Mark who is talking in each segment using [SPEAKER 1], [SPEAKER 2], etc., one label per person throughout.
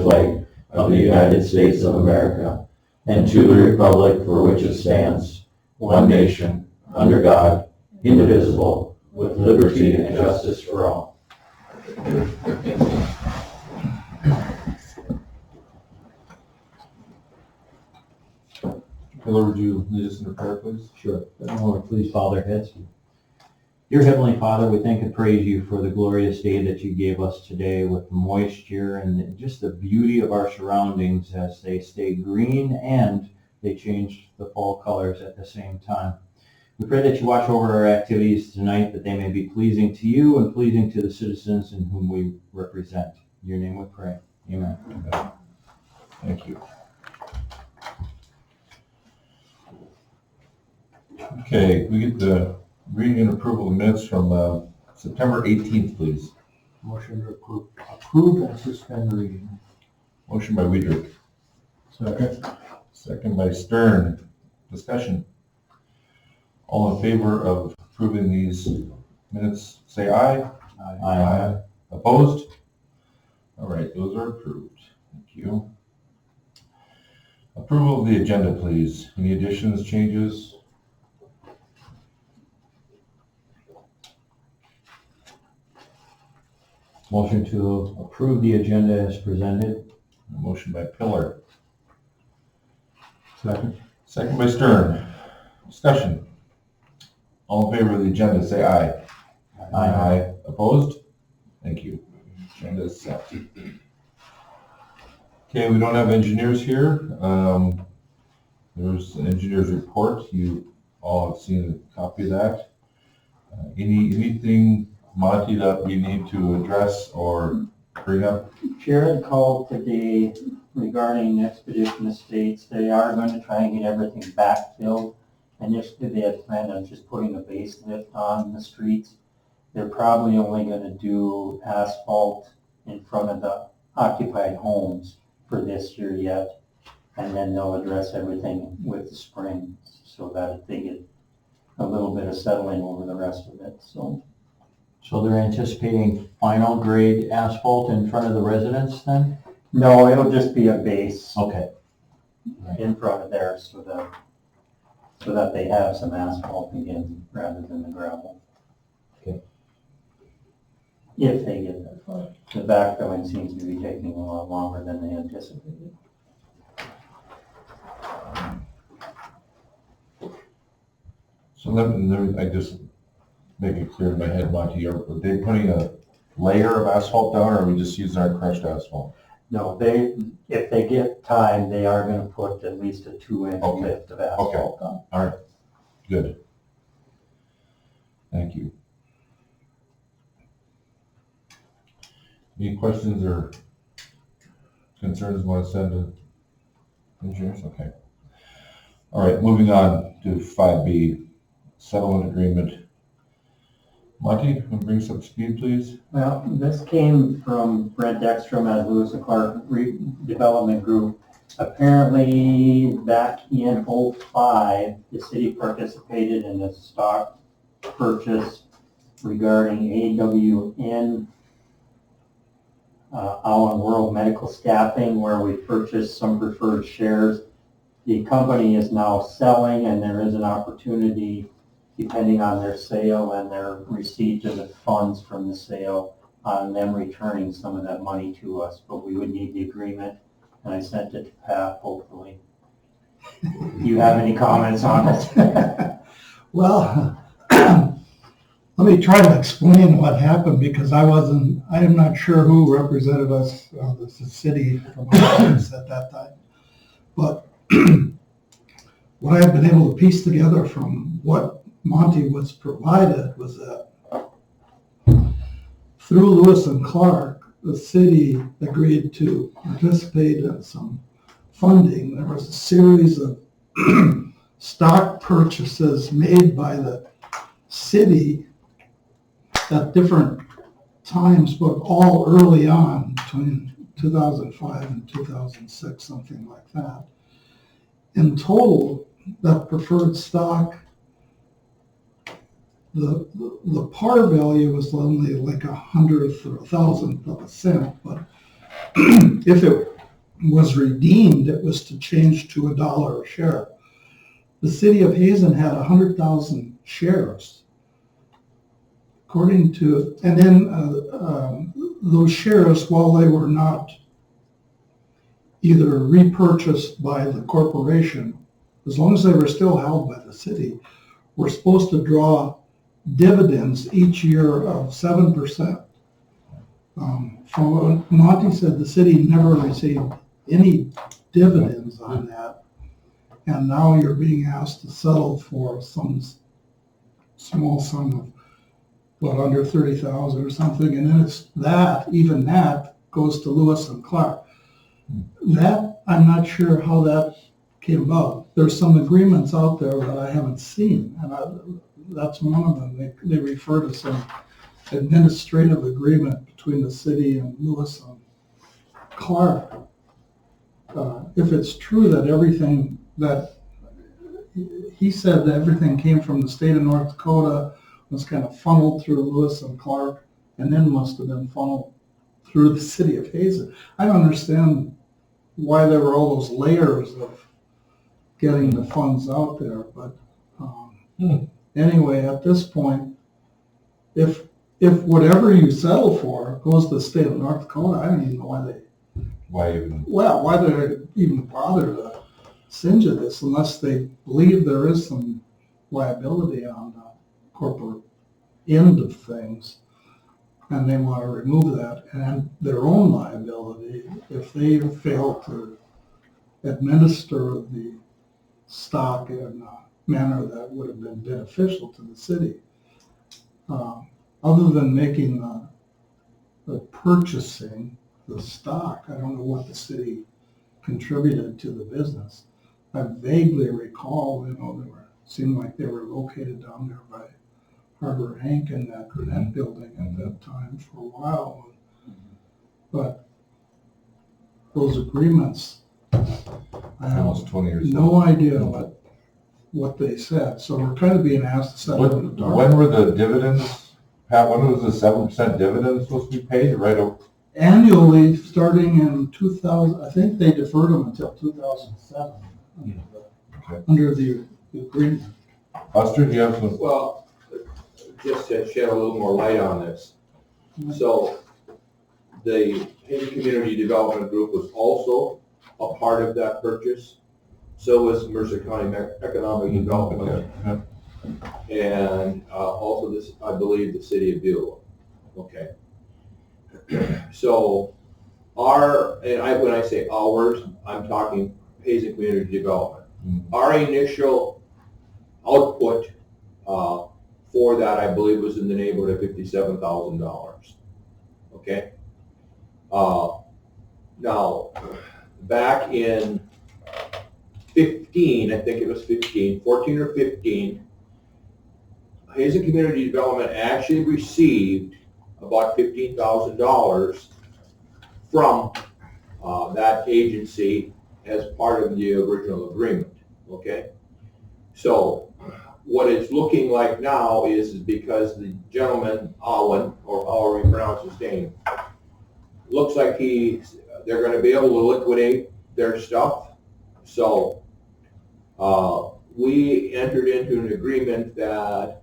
[SPEAKER 1] flag of the United States of America, and to the republic for which it stands, one nation, under God, indivisible, with liberty and justice for all.
[SPEAKER 2] Taylor, would you lead us in a prayer, please?
[SPEAKER 3] Sure. Lord, please bow their heads. Dear Heavenly Father, we thank and praise you for the glorious day that you gave us today with the moisture and just the beauty of our surroundings as they stay green and they change the fall colors at the same time. We pray that you watch over our activities tonight, that they may be pleasing to you and pleasing to the citizens in whom we represent. In your name we pray. Amen.
[SPEAKER 2] Amen. Thank you. Okay, we get the reading and approval of minutes from September 18th, please.
[SPEAKER 4] Motion to approve and suspend reading.
[SPEAKER 2] Motion by Weidrich.
[SPEAKER 4] Second.
[SPEAKER 2] Second by Stern. Discussion. All in favor of approving these minutes, say aye.
[SPEAKER 3] Aye.
[SPEAKER 2] Opposed? All right, those are approved. Thank you. Approval of the agenda, please. Any additions, changes?
[SPEAKER 3] Motion to approve the agenda as presented.
[SPEAKER 2] A motion by Pillar.
[SPEAKER 4] Second.
[SPEAKER 2] Second by Stern. Discussion. All in favor of the agenda, say aye. Aye. Opposed? Thank you. Agenda is set. Okay, we don't have engineers here. There's an engineer's report. You all have seen a copy of that. Anything, Monty, that we need to address or bring up?
[SPEAKER 5] Jared called today regarding Expedition Estates. They are going to try and get everything backfilled. Initially, they had planned on just putting a base lift on the streets. They're probably only going to do asphalt in front of the occupied homes for this year yet. And then they'll address everything with the spring so that they get a little bit of settling over the rest of it. So
[SPEAKER 3] So they're anticipating final grade asphalt in front of the residents then?
[SPEAKER 5] no, it'll just be a base
[SPEAKER 3] Okay.
[SPEAKER 5] in front of there so that they have some asphalt again rather than the gravel.
[SPEAKER 3] Okay.
[SPEAKER 5] If they get that far. The backfilling seems to be taking a lot longer than they anticipated.
[SPEAKER 2] So let me, I just make it clear in my head, Monty, are they putting a layer of asphalt down, or are we just using our crushed asphalt?
[SPEAKER 5] No, if they get time, they are gonna put at least a 2-inch
[SPEAKER 2] Okay.
[SPEAKER 5] lift of asphalt on.
[SPEAKER 2] All right, good. Thank you. Any questions or concerns you want to send to engineers? Okay. All right, moving on to 5B, settlement agreement. Monty, can you bring us up to speed, please?
[SPEAKER 5] Well, this came from Brent Ekstrom at Lewis and Clark Development Group. Apparently, back in '05, the city participated in a stock purchase regarding AWN, Allen World Medical Staffing, where we purchased some preferred shares. The company is now selling, and there is an opportunity, depending on their sale and their receipt of the funds from the sale, on them returning some of that money to us. But we would need the agreement, and I sent it to Pat, hopefully. Do you have any comments on it?
[SPEAKER 6] Well, let me try to explain what happened because I am not sure who represented us, the city from office at that time. But what I've been able to piece together from what Monty was provided was that through Lewis and Clark, the city agreed to participate in some funding. There was a series of stock purchases made by the city at different times, but all early on, between 2005 and 2006, something like that. In total, that preferred stock, the par value was only like 100th or 1,000th of a cent, but if it was redeemed, it was to change to $1 a share. The city of Hazen had 100,000 shares. According to, and then those shares, while they were not either repurchased by the corporation, as long as they were still held by the city, were supposed to draw dividends each year of 7%. From what Monty said, the city never received any dividends on that. And now you're being asked to settle for some small sum of, what, under 30,000 or something, and then it's that, even that goes to Lewis and Clark. That, I'm not sure how that came about. There's some agreements out there that I haven't seen, and that's one of them. They refer to some administrative agreement between the city and Lewis and Clark. If it's true that everything that he said that everything came from the state of North Dakota, was kind of funneled through Lewis and Clark, and then must have been funneled through the city of Hazen. I don't understand why there were all those layers of getting the funds out there, but anyway, at this point, if whatever you settle for goes to the state of North Dakota, I don't even know why they even bother to singe this unless they believe there is some liability on the corporate end of things, and they want to remove that and their own liability if they fail to administer the stock in a manner that would have been beneficial to the city. Other than making the purchasing the stock, I don't know what the city contributed to the business. I vaguely recall, seemed like they were located down there by Harbor Hank in that Granite building at that time for a while. But those agreements, I have
[SPEAKER 2] Almost 20 years
[SPEAKER 6] no idea what they said. So we're kind of being asked to settle in the dark.
[SPEAKER 2] When were the dividends, Pat, when was the 7% dividend supposed to be paid? Right over?
[SPEAKER 6] Annually, starting in 2000, I think they deferred them until 2007 under the agreement.
[SPEAKER 2] Buster, do you have some?
[SPEAKER 7] Well, just to shed a little more light on this. So the Hazen Community Development Group was also a part of that purchase. So was Mercer County Economic Development. And also this, I believe, the city of Beulah. Okay. So when I say ours, I'm talking Hazen Community Development. Our initial output for that, I believe, was in the neighborhood of $57,000. Okay. Now, back in 15, I think it was 14 or 15, Hazen Community Development actually received about $15,000 from that agency as part of the original agreement, okay? So what it's looking like now is because the gentleman, Alwyn, or however you pronounce his name, looks like they're gonna be able to liquidate their stuff. So we entered into an agreement that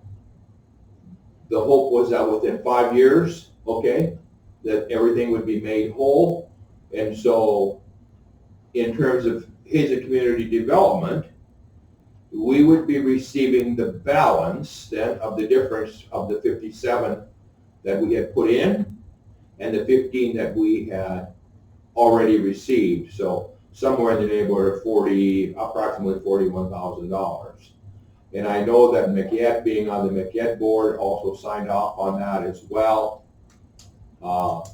[SPEAKER 7] the hope was that within 5 years, okay, that everything would be made whole. And so in terms of Hazen Community Development, we would be receiving the balance then of the difference of the 57 that we had put in and the 15 that we had already received. So somewhere in the neighborhood of approximately $41,000. And I know that McYet, being on the McYet board, also signed off on that as well, because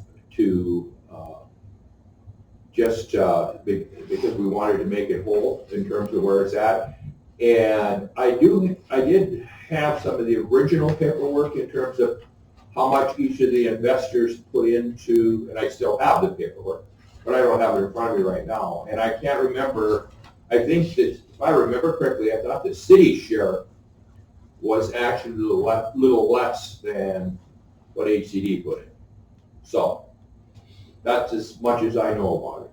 [SPEAKER 7] we wanted to make it whole in terms of where it's at. And I did have some of the original paperwork in terms of how much each of the investors put into, and I still have the paperwork, but I don't have it in front of me right now. And I can't remember, I think that if I remember correctly, I thought the city share was actually a little less than what HCD put in. So that's as much as I know about it.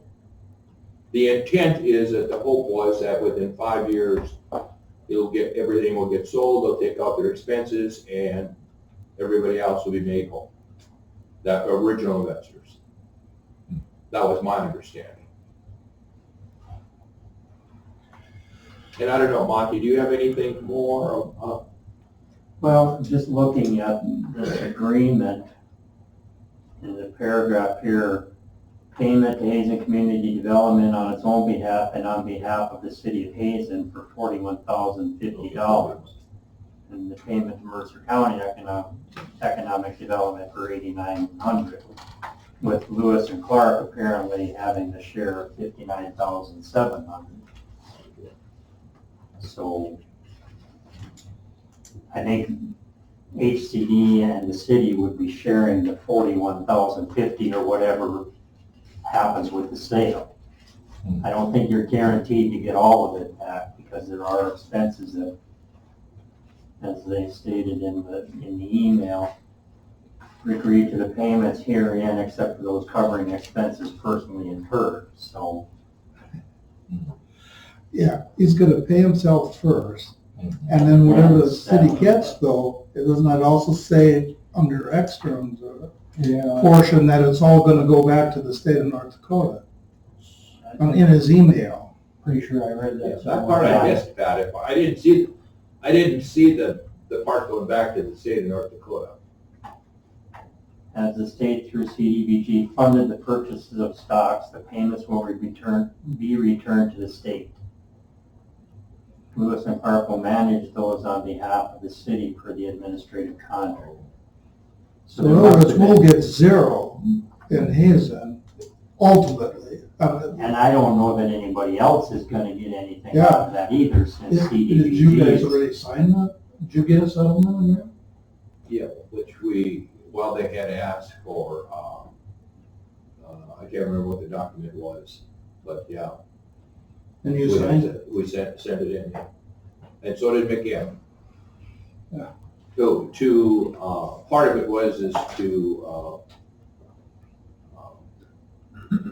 [SPEAKER 7] the intent is that the hope was that within 5 years, everything will get sold, they'll take out their expenses, and everybody else will be made whole. That original investors. That was my understanding. And I don't know, Monty, do you have anything more?
[SPEAKER 5] Well, just looking at this agreement in the paragraph here, payment to Hazen Community Development on its own behalf and on behalf of the city of Hazen for $41,050. And the payment to Mercer County Economic Development for $8,900, with Lewis and Clark apparently having the share of $59,700. So I think HCD and the city would be sharing the $41,050 or whatever happens with the sale. I don't think you're guaranteed to get all of it back because there are expenses that, as they stated in the email, agree to the payments herein except for those covering expenses personally incurred. So
[SPEAKER 6] Yeah, he's gonna pay himself first, and then whatever the city gets though, doesn't that also say under extras portion that it's all gonna go back to the state of North Dakota? In his email.
[SPEAKER 5] pretty sure I read that.
[SPEAKER 7] That part I missed, Pat. I didn't see the part going back to the state of North Dakota.
[SPEAKER 5] As the state through CDBG funded the purchases of stocks, the payments will be returned to the state. Lewis and Clark will manage those on behalf of the city per the administrative contract.
[SPEAKER 6] So in other words, we'll get zero in Hazen, ultimately.
[SPEAKER 5] And I don't know that anybody else is gonna get anything
[SPEAKER 6] Yeah.
[SPEAKER 5] out of that either since
[SPEAKER 6] Did you
[SPEAKER 5] CDBG
[SPEAKER 6] guys
[SPEAKER 5] is.
[SPEAKER 6] already sign that? Did you get a settlement in there?
[SPEAKER 7] Yeah, which they had asked for, I can't remember what the document was, but yeah.
[SPEAKER 6] And you signed it?
[SPEAKER 7] We sent it in, yeah. And so did McKim.
[SPEAKER 6] Yeah.
[SPEAKER 7] Part of it is to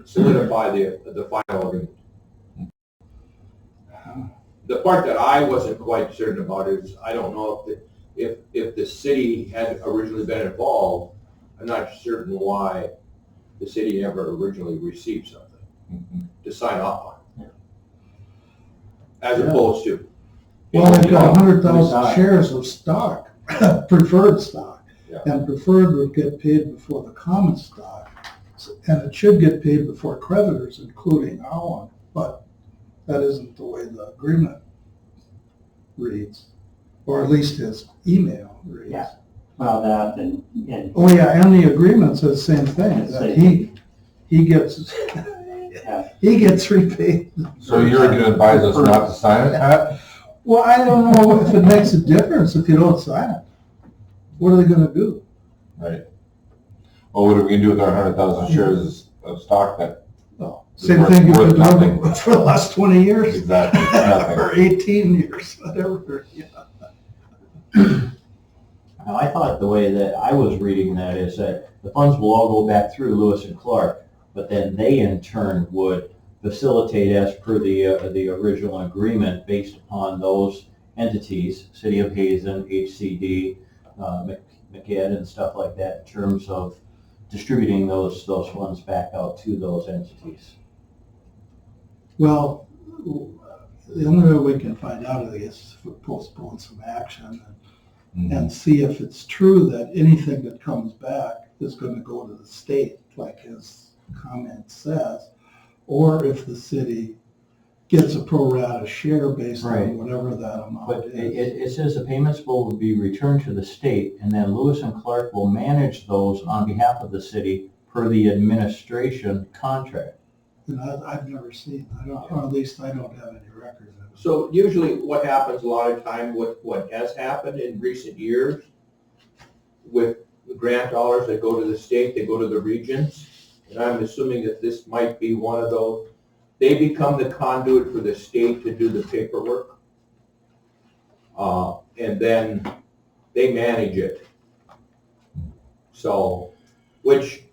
[SPEAKER 7] solidify the final agreement. The part that I wasn't quite certain about is, I don't know if the city had originally been involved. I'm not certain why the city never originally received something to sign off on. As opposed to.
[SPEAKER 6] Well, they've got 100,000 shares of stock, preferred stock.
[SPEAKER 7] Yeah.
[SPEAKER 6] And preferred would get paid before the common stock. And it should get paid before creditors, including our, but that isn't the way the agreement reads, or at least his email reads.
[SPEAKER 5] Yeah. Well, that and
[SPEAKER 6] Oh, yeah, and the agreement says the same thing, that he gets, he gets repaid.
[SPEAKER 2] So you're gonna advise us not to sign it, Pat?
[SPEAKER 6] Well, I don't know if it makes a difference if you don't sign it. What are they gonna do?
[SPEAKER 2] Right. Well, what are we gonna do with our 100,000 shares of stock that?
[SPEAKER 6] Well, same thing you've been doing for the last 20 years.
[SPEAKER 2] Exactly, nothing.
[SPEAKER 6] Or 18 years, whatever, yeah.
[SPEAKER 3] Now, I thought the way that I was reading that is that the funds will all go back through Lewis and Clark, but then they in turn would facilitate as per the original agreement based upon those entities, City of Hazen, HCD, McKidd and stuff like that, in terms of distributing those funds back out to those entities.
[SPEAKER 6] Well, the only way we can find out is if we postpone some action and see if it's true that anything that comes back is going to go to the state, like his comment says, or if the city gets a pro rata share based
[SPEAKER 3] Right.
[SPEAKER 6] on whatever that amount
[SPEAKER 3] But
[SPEAKER 6] is.
[SPEAKER 3] it says the payments will be returned to the state, and then Lewis and Clark will manage those on behalf of the city per the administration contract.
[SPEAKER 6] And I've never seen, or at least I don't have any record of it.
[SPEAKER 7] So usually what happens a lot of time, what has happened in recent years with the grant dollars that go to the state, they go to the regions, and I'm assuming that this might be one of those. They become the conduit for the state to do the paperwork. And then they manage it. So, which,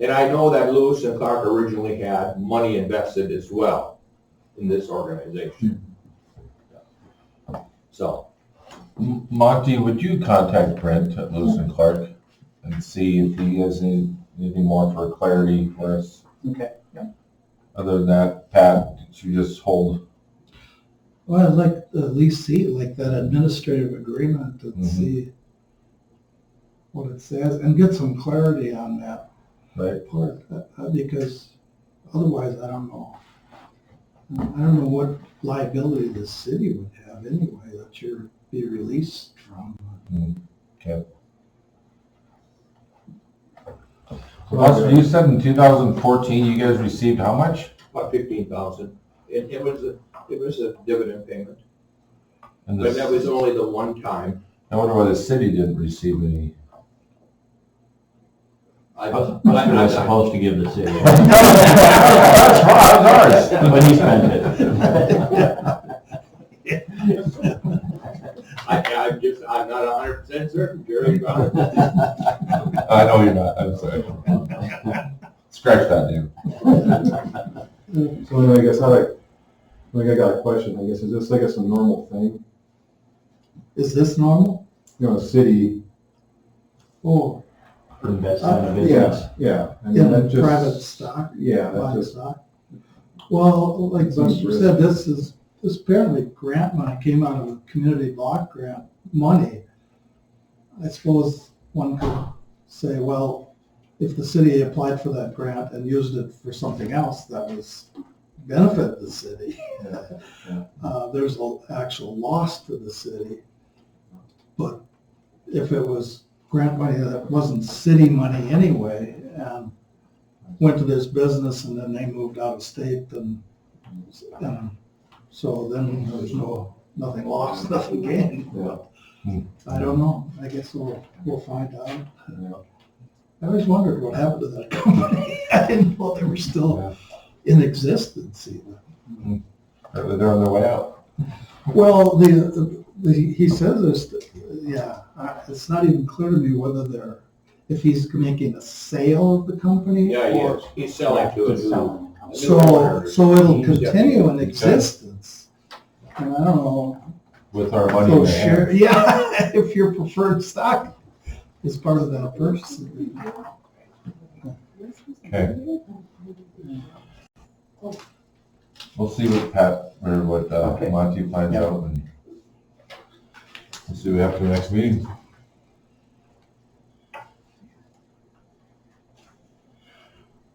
[SPEAKER 7] And I know that Lewis and Clark originally had money invested as well in this organization. So,
[SPEAKER 2] Monty, would you contact Brent at Lewis and Clark and see if he has anything more for clarity for us?
[SPEAKER 5] Okay, yeah.
[SPEAKER 2] Other than that, Pat, you just hold.
[SPEAKER 6] Well, I'd like to at least see like that administrative agreement and see what it says and get some clarity on that
[SPEAKER 2] Right.
[SPEAKER 6] part, because otherwise I don't know. I don't know what liability the city would have anyway that you're be released from.
[SPEAKER 2] Okay. So Buster, you said in 2014 you guys received how much?
[SPEAKER 7] about 15,000. It was a dividend payment,
[SPEAKER 2] And
[SPEAKER 7] but that was only the one time.
[SPEAKER 2] I wonder why the city didn't receive any.
[SPEAKER 3] Buster was supposed to give the city.
[SPEAKER 2] That's ours.
[SPEAKER 3] But he spent it.
[SPEAKER 7] I'm not 100% certain, Jerry. But
[SPEAKER 2] I know you're not, I'm sorry. Scratch that, dude.
[SPEAKER 4] So then I guess I got a question, I guess, is this, I guess, a normal thing?
[SPEAKER 6] Is this normal?
[SPEAKER 4] You know, a city,
[SPEAKER 6] Oh,
[SPEAKER 3] Invest in a business.
[SPEAKER 4] yeah. I mean, that
[SPEAKER 6] in
[SPEAKER 4] just-
[SPEAKER 6] private stock?
[SPEAKER 4] Yeah, that
[SPEAKER 6] Buying
[SPEAKER 4] just,
[SPEAKER 6] stock? Well, like
[SPEAKER 4] Some
[SPEAKER 6] Buster
[SPEAKER 4] risk.
[SPEAKER 6] said, this apparently grant money came out of a community block grant money. I suppose one could say, well, if the city applied for that grant and used it for something else that was benefit the city, there's an actual loss to the city. But if it was grant money that wasn't city money anyway, and went to this business and then they moved out of state, and so then there was nothing lost, nothing gained. I don't know. I guess we'll find out. I always wondered what happened to that company. I didn't know they were still in existence even.
[SPEAKER 2] They're on their way out.
[SPEAKER 6] Well, he says this, it's not even clear to me whether if he's making a sale of the company.
[SPEAKER 7] yeah, he
[SPEAKER 6] or
[SPEAKER 7] is. He's selling to a
[SPEAKER 5] Just
[SPEAKER 7] new.
[SPEAKER 5] selling.
[SPEAKER 6] So it'll
[SPEAKER 7] He's
[SPEAKER 6] continue in
[SPEAKER 2] Okay.
[SPEAKER 6] existence. And I don't know.
[SPEAKER 2] With our money in
[SPEAKER 6] So
[SPEAKER 2] the
[SPEAKER 6] share,
[SPEAKER 2] hand.
[SPEAKER 6] yeah, if your preferred stock is part of that purchase agreement.
[SPEAKER 2] Okay. We'll see what Pat, or what
[SPEAKER 5] Okay.
[SPEAKER 2] Monty finds
[SPEAKER 5] Yeah.
[SPEAKER 2] out, and we'll see what happens next meeting.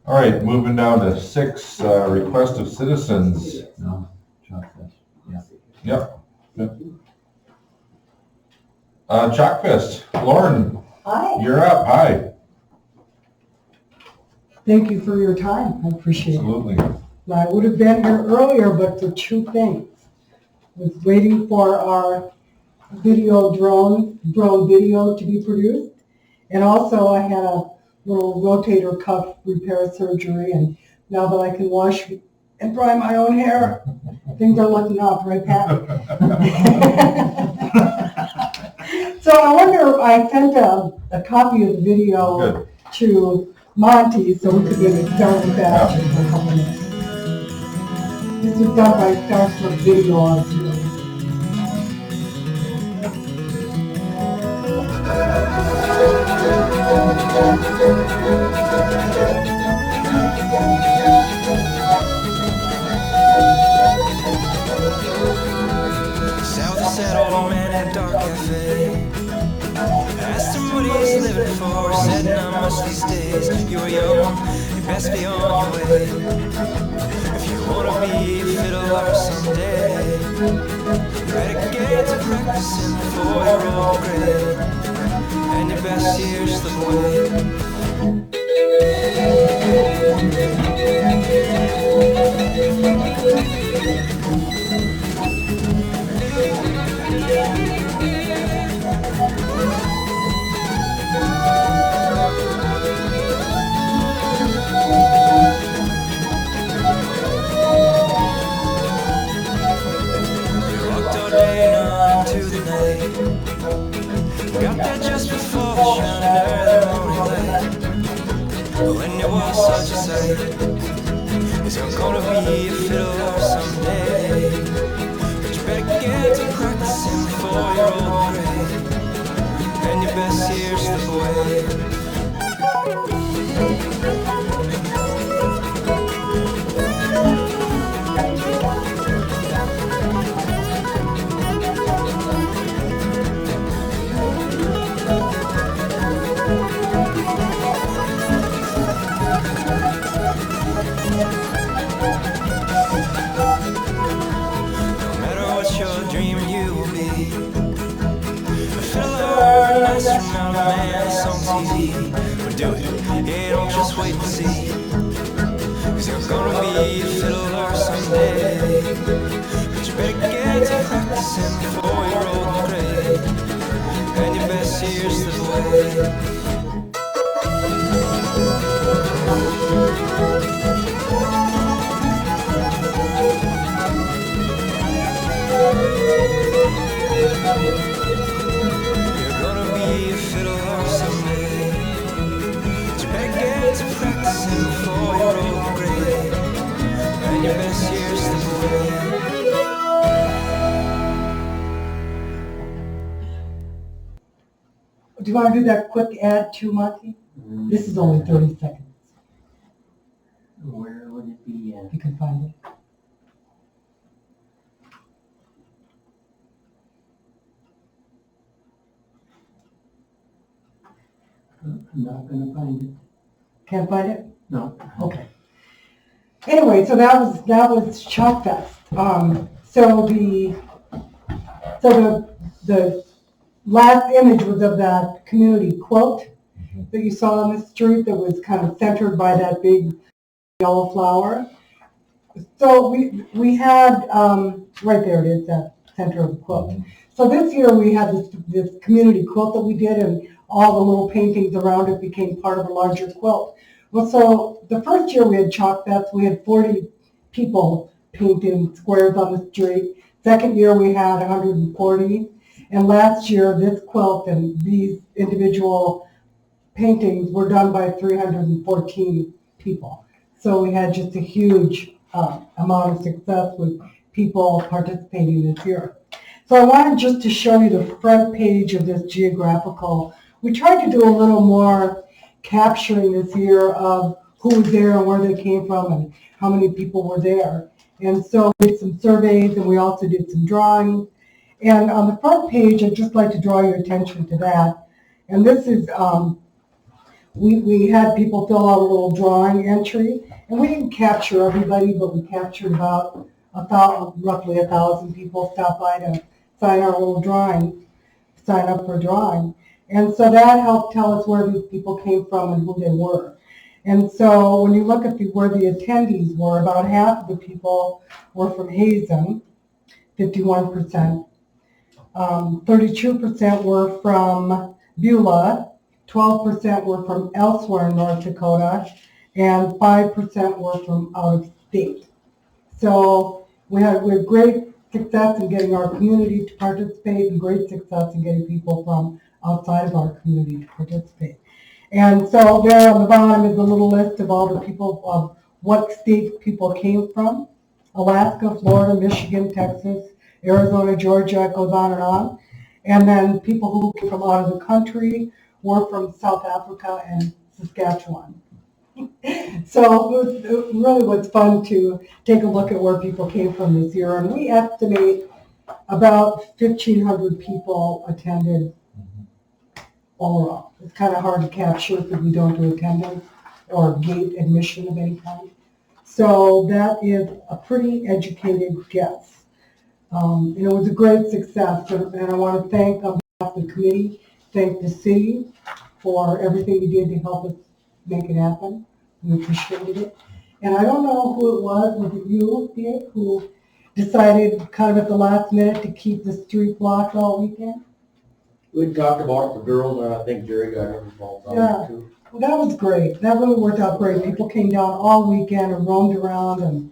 [SPEAKER 2] All right, moving down to 6, request of citizens.
[SPEAKER 3] No, Chuck says.
[SPEAKER 2] Chalkfest, Lauren,
[SPEAKER 8] Hi,
[SPEAKER 2] you're up, hi.
[SPEAKER 8] thank you for your time, I appreciate it.
[SPEAKER 2] Absolutely.
[SPEAKER 8] I would have been here earlier, but for two things. Was waiting for our drone video to be produced. And also I had a little rotator cuff repair surgery, and now that I can wash and dry my own hair, things are looking up, right, Pat? So I wonder, I sent a copy of the video
[SPEAKER 2] Good.
[SPEAKER 8] to Monty, so we could get it started with that in a couple minutes. This is done by Starstruck Video on Zoom.
[SPEAKER 9] South of that old man at a dark cafe. Asked him what he's living for. Said not much these days. You were young, you best be on your way. If you wanna be a fiddler someday, you better get to practicing before you're old gray, and your best years slip away. Walked all day and on into the night. Got there just before shining early morning light. When you walk 'Cause you're gonna be a fiddler someday. But you better get to practicing before you're old and gray, and your best years slip away. No matter what you're dreaming, you will be a fiddler, an astronaut, a man, it's on TV. But do it, yeah, don't just wait and see. 'Cause you're gonna be a fiddler someday. But you better get to practicing before you're old and gray, and your best years slip away. You're gonna be a fiddler someday. But you better get to practicing before you're old and gray, and your best years slip away.
[SPEAKER 8] Do you want to do that quick ad too, Monty? This is only 30 seconds.
[SPEAKER 5] Where would it be
[SPEAKER 8] If you can find it.
[SPEAKER 5] I'm not gonna find it.
[SPEAKER 8] Can't find it?
[SPEAKER 5] No.
[SPEAKER 8] Okay. Anyway, so that was Chalk Fest. So the last image was of that community quilt that you saw on the street that was kind of centered by that big yellow flower. So we had right there it is, that center of the quilt. So this year we had this community quilt that we did, and all the little paintings around it became part of a larger quilt. Well, so the first year we had Chalk Fest, we had 40 people painting squares on the street. Second year we had 140. And last year, this quilt and these individual paintings were done by 314 people. So we had just a huge amount of success with people participating this year. So I wanted just to show you the front page of this geographical. We tried to do a little more capturing this year of who was there and where they came from and how many people were there. And so we did some surveys and we also did some drawings. And on the front page, I'd just like to draw your attention to that. And this is, we had people fill out a little drawing entry. And we didn't capture everybody, but we captured about roughly 1,000 people stopped by to sign our little drawing, sign up for a drawing. And so that helped tell us where these people came from and who they were. And so when you look at where the attendees were, about half of the people were from Hazen, 51%. 32% were from Beulah, 12% were from elsewhere in North Dakota, and 5% were from out of state. So we had great success in getting our community to participate and great success in getting people from outside of our community to participate. And so there on the bottom is a little list of all the people of what states people came from: Alaska, Florida, Michigan, Texas, Arizona, Georgia, it goes on and on. And then people who came from out of the country were from South Africa and Saskatchewan. So it really was fun to take a look at where people came from this year. And we estimate about 1,500 people attended overall. It's kind of hard to capture because we don't do attendance or gate admission of any kind. So that is a pretty educated guess. It was a great success, and I want to thank on behalf of the committee, thank the city for everything you did to help us make it happen. We appreciated it. And I don't know who it was it you, Dave, who decided kind of at the last minute to keep the street blocked all weekend?
[SPEAKER 10] We talked about the girls, and I think Jerry got involved on
[SPEAKER 8] Yeah.
[SPEAKER 10] it too.
[SPEAKER 8] Well, that was great. That really worked out great. People came down all weekend and roamed around and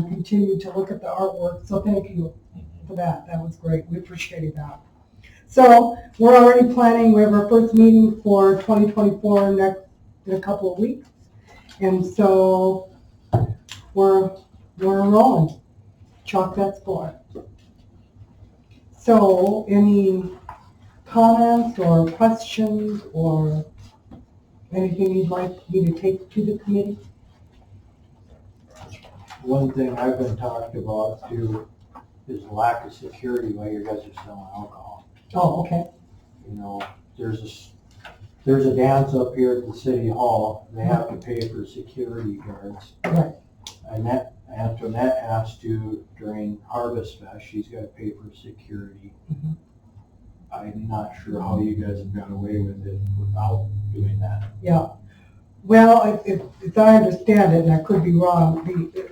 [SPEAKER 8] continued to look at the artwork. So thank you for that. That was great. We appreciated that. So we're already planning. We have our first meeting for 2024 in a couple of weeks. And so we're rolling. Chalk that score. So any comments or questions or anything you'd like me to take to the committee?
[SPEAKER 3] One thing I've been talking about too is lack of security while you guys are selling alcohol.
[SPEAKER 8] Oh, okay.
[SPEAKER 3] You know, there's a dance up here at the city hall. They have to pay for security guards.
[SPEAKER 8] Right.
[SPEAKER 3] And Antoinette has to, during Harvest Fest, she's got to pay for security.
[SPEAKER 8] Mhm.
[SPEAKER 3] I'm not sure how you guys have got away with it without doing that.
[SPEAKER 8] Yeah. Well, if I understand it, and I could be wrong,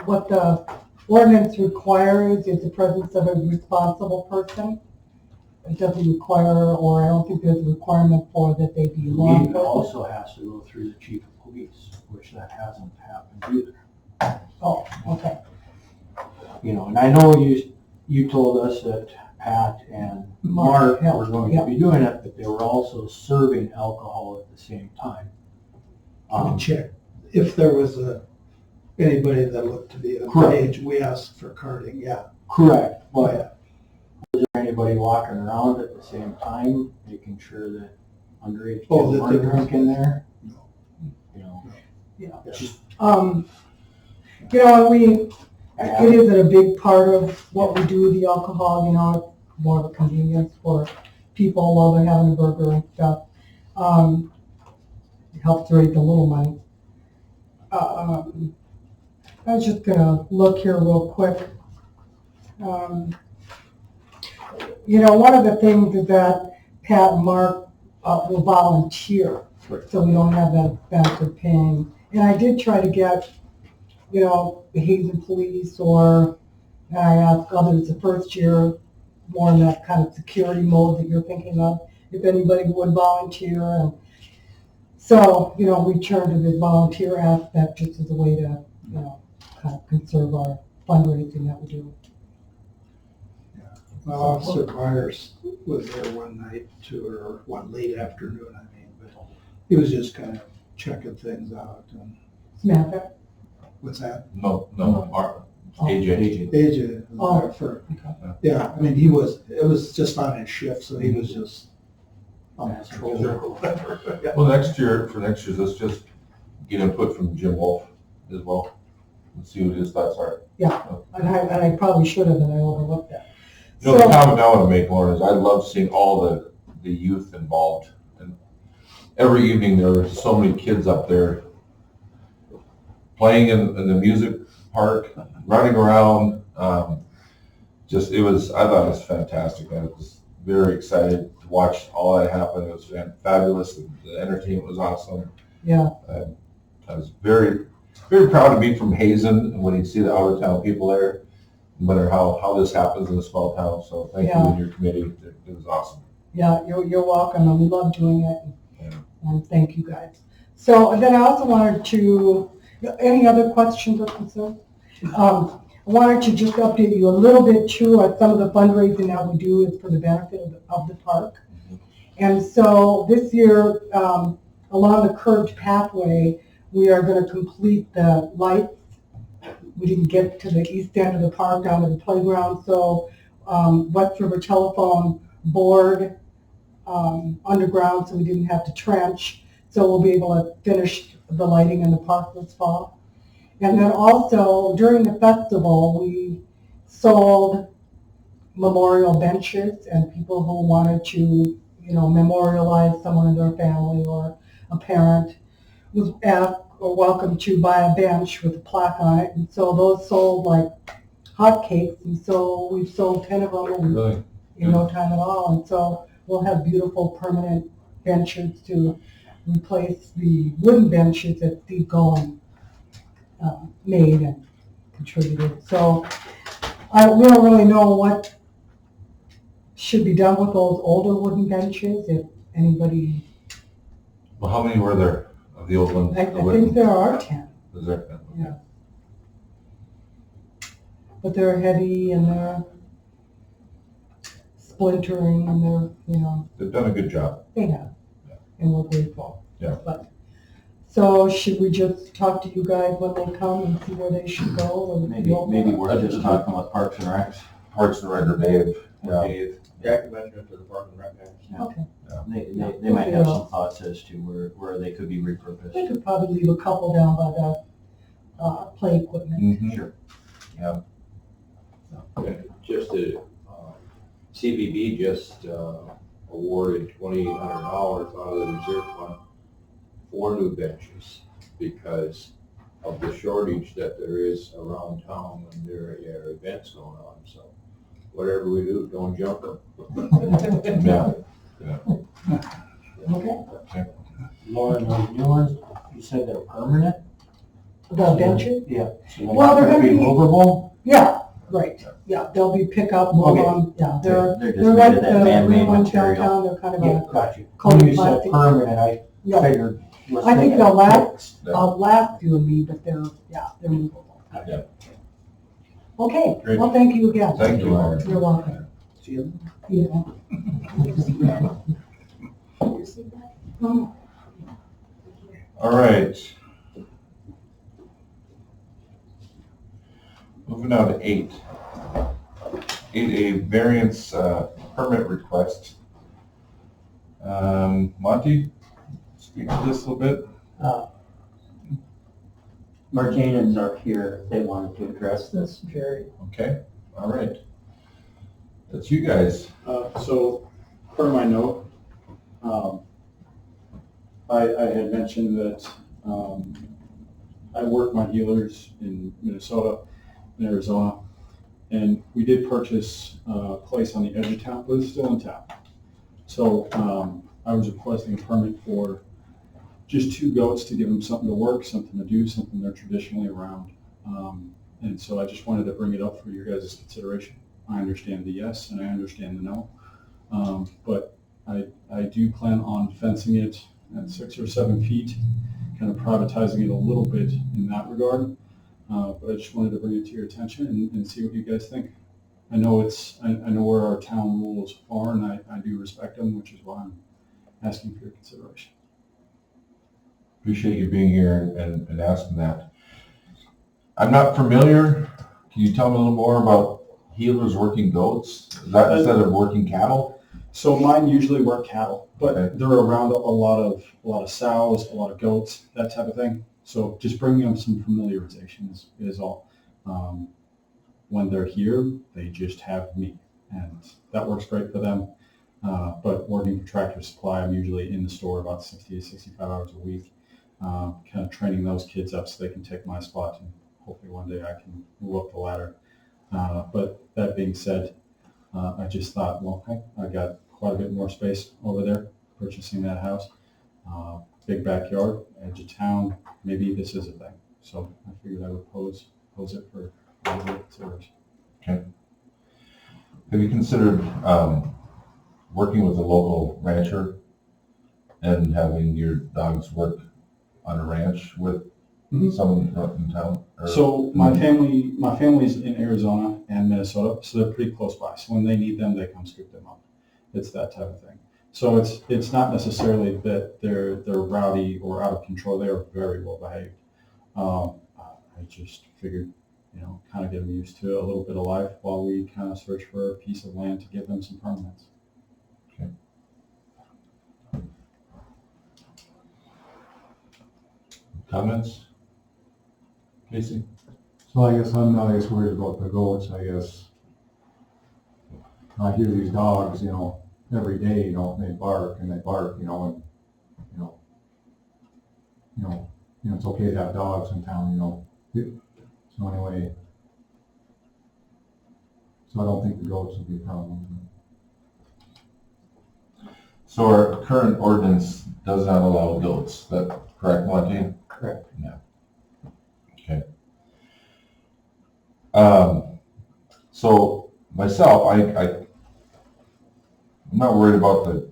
[SPEAKER 8] what the ordinance requires is the presence of a responsible person. It doesn't require, or I don't think there's a requirement for that they be law
[SPEAKER 3] It
[SPEAKER 8] enforcement.
[SPEAKER 3] also has to go through the chief of police, which that hasn't happened either.
[SPEAKER 8] Oh, okay.
[SPEAKER 3] You know, and I know you told us that Pat and Mark were going to be doing it, but they were also serving alcohol at the same time.
[SPEAKER 6] To check if there was anybody that looked to be of
[SPEAKER 3] Correct.
[SPEAKER 6] age, we asked for carding, yeah.
[SPEAKER 3] Correct, but was there anybody walking around at the same time, making sure that underage kids
[SPEAKER 6] Oh, that they
[SPEAKER 3] weren't
[SPEAKER 6] weren't.
[SPEAKER 3] drinking there?
[SPEAKER 6] No.
[SPEAKER 3] You know,
[SPEAKER 8] Yeah.
[SPEAKER 3] it's just,
[SPEAKER 8] You know, it isn't a big part of what we do with the alcohol, you know, it's more of a convenience for people while they're having a burger and stuff. It helps raise a little money. I was just gonna look here real quick. You know, one of the things is that Pat and Mark will volunteer, so we don't have that expense of paying. And I did try to get, you know, the Hazen police, or I asked others the first year, more in that kind of security mode that you're thinking of, if anybody would volunteer. And so, you know, we turned to the volunteer aspect just as a way to, you know, kind of conserve our fundraising that we do.
[SPEAKER 6] Well, Officer Myers was there one night too, or one late afternoon, I mean, but he was just kind of checking things out. And
[SPEAKER 8] Samantha?
[SPEAKER 6] what's that?
[SPEAKER 2] No, AJ.
[SPEAKER 6] AJ was there for, yeah, I mean, it was just on his shift, so he was just on patrol or whatever. Yeah.
[SPEAKER 2] Well, for next year, let's just get input from Jim Wolf as well, and see what his thoughts are.
[SPEAKER 8] Yeah, and I probably should have, and I overlooked that.
[SPEAKER 2] You know, the comment I want to make, Lauren, is I love seeing all the youth involved. And every evening there were so many kids up there playing in the music park, running around. I thought it was fantastic. I was very excited to watch all that happen. It was fabulous. The entertainment was awesome.
[SPEAKER 8] Yeah.
[SPEAKER 2] I was very, very proud to be from Hazen, and when you see the out of town people there, no matter how this happens in a small town. So thank you and your committee. It was awesome.
[SPEAKER 8] Yeah, you're welcome, and we love doing it,
[SPEAKER 2] Yeah.
[SPEAKER 8] and thank you guys. So, and then I also wanted to, any other questions or concerns? I wanted to just update you a little bit too on some of the fundraising that we do is for the benefit of the park. And so this year, along the curved pathway, we are going to complete the lights. We didn't get to the east end of the park down to the playground, so West River Telephone bored underground, so we didn't have to trench. So we'll be able to finish the lighting in the park this fall. And then also during the festival, we sold memorial benches, and people who wanted to, you know, memorialize someone in their family or a parent was asked or welcome to buy a bench with a plaque on it. And so those sold like hotcakes, and so we've sold 10 of them
[SPEAKER 2] Really?
[SPEAKER 8] in no time at all. And so we'll have beautiful permanent benches to replace the wooden benches that Steve Golan made and contributed. So we don't really know what should be done with those older wooden benches, if anybody,
[SPEAKER 2] Well, how many were there of the old ones?
[SPEAKER 8] I think there are 10.
[SPEAKER 2] Was there?
[SPEAKER 8] Yeah. But they're heavy and they're splintering and they're, you know,
[SPEAKER 2] They've done a good job.
[SPEAKER 8] they have. And we're grateful.
[SPEAKER 2] Yeah.
[SPEAKER 8] But, So should we just talk to you guys when they come and see where they should go? And
[SPEAKER 3] Maybe we're just talking with Parks and Recs.
[SPEAKER 2] Parks and Rec or Dave. Yeah.
[SPEAKER 10] Dave, Jack mentioned it to the Park and Rec guys.
[SPEAKER 8] Okay,
[SPEAKER 3] They might have some thoughts as to where they could be
[SPEAKER 8] we
[SPEAKER 3] repurposed.
[SPEAKER 8] could probably leave a couple down by the play equipment.
[SPEAKER 2] Mhm.
[SPEAKER 3] Sure.
[SPEAKER 7] Just CBB just awarded $2,800 out of the reserve fund for new benches because of the shortage that there is around town when there are events going on. So whatever we do, don't junk them.
[SPEAKER 2] Yeah.
[SPEAKER 8] Okay,
[SPEAKER 5] Lauren, those new ones, you said they're permanent?
[SPEAKER 8] the benches?
[SPEAKER 5] Yeah. So they're
[SPEAKER 8] Well,
[SPEAKER 5] not
[SPEAKER 8] they're
[SPEAKER 5] gonna be
[SPEAKER 8] gonna be-
[SPEAKER 5] movable?
[SPEAKER 8] Yeah, right, yeah, they'll be pick up, move
[SPEAKER 5] Okay.
[SPEAKER 8] on, yeah, they're
[SPEAKER 3] They're just
[SPEAKER 8] like
[SPEAKER 3] made of that
[SPEAKER 8] the
[SPEAKER 3] man-made
[SPEAKER 8] green ones
[SPEAKER 3] material.
[SPEAKER 8] downtown, they're kind of
[SPEAKER 5] Yeah,
[SPEAKER 8] a
[SPEAKER 5] got you.
[SPEAKER 8] coated
[SPEAKER 5] When you said
[SPEAKER 8] plastic.
[SPEAKER 5] permanent, I
[SPEAKER 8] Yeah,
[SPEAKER 5] figured.
[SPEAKER 8] I think they'll last,
[SPEAKER 2] Yeah.
[SPEAKER 8] last you and me, but they're movable.
[SPEAKER 2] Yeah.
[SPEAKER 8] Okay,
[SPEAKER 2] Great.
[SPEAKER 8] well, thank you again.
[SPEAKER 2] Thank you, Lauren.
[SPEAKER 8] You're welcome. Yeah.
[SPEAKER 2] All right. Moving on to 8. 8, a variance permit request. Monty, speak to this a little bit.
[SPEAKER 5] Martinez are here, if they wanted to address this, Jerry.
[SPEAKER 2] Okay, all right. That's you guys.
[SPEAKER 11] So, per my note, I had mentioned that I work my healers in Minnesota and Arizona, and we did purchase a place on the edge of town, but it's still in town. So I was requesting a permit for just 2 goats to give them something to work, something to do, something they're traditionally around. And so I just wanted to bring it up for your guys' consideration. I understand the yes and I understand the no. But I do plan on fencing it at 6 or 7 feet, kind of privatizing it a little bit in that regard. But I just wanted to bring it to your attention and see what you guys think. I know I know where our town rules are, and I do respect them, which is why I'm asking for your consideration.
[SPEAKER 2] Appreciate you being here and asking that. I'm not familiar. Can you tell me a little more about healers working goats? Is that instead of working cattle?
[SPEAKER 11] So mine usually work cattle, but
[SPEAKER 2] Okay.
[SPEAKER 11] they're around a lot of sows, a lot of goats, that type of thing. So just bringing them some familiarization is all. When they're here, they just have me, and that works great for them. But working for Tractor Supply, I'm usually in the store about 60 to 65 hours a week, kind of training those kids up so they can take my spot, and hopefully one day I can move up the ladder. But that being said, I just thought, well, okay, I got quite a bit more space over there, purchasing that house. Big backyard, edge of town, maybe this is a thing. So I figured I would pose it for consideration.
[SPEAKER 2] Okay. Have you considered working with a local rancher and having your dogs work on a ranch with someone in town? Or-
[SPEAKER 11] So my family's in Arizona and Minnesota, so they're pretty close by. So when they need them, they come scoop them up. It's that type of thing. So it's not necessarily that they're rowdy or out of control. They are very well behaved. I just figured, kind of get them used to a little bit of life while we kind of search for a piece of land to give them some permanence.
[SPEAKER 2] Okay. Comments? Casey?
[SPEAKER 4] So I guess I'm not as worried about the goats, I guess. I hear these dogs, every day, they bark and they bark, and, it's okay to have dogs in town, So anyway, so I don't think the goats would be a problem.
[SPEAKER 2] So our current ordinance does not allow goats, is that correct, Monty?
[SPEAKER 5] Correct.
[SPEAKER 2] Yeah. Okay. So myself, I'm not worried about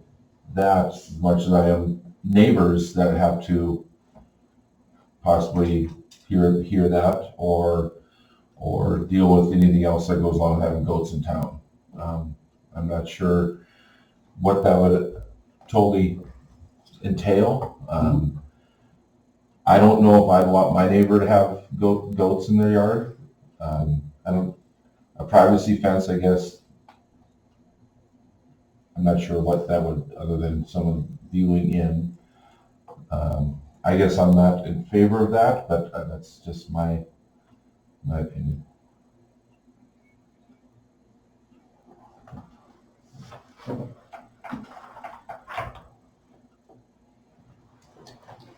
[SPEAKER 2] that as much as I am neighbors that have to possibly hear that or deal with anything else that goes along with having goats in town. I'm not sure what that would totally entail. I don't know if I'd want my neighbor to have goats in their yard. A privacy fence, I guess. I'm not sure what that would, other than someone viewing in. I guess I'm not in favor of that, but that's just my opinion.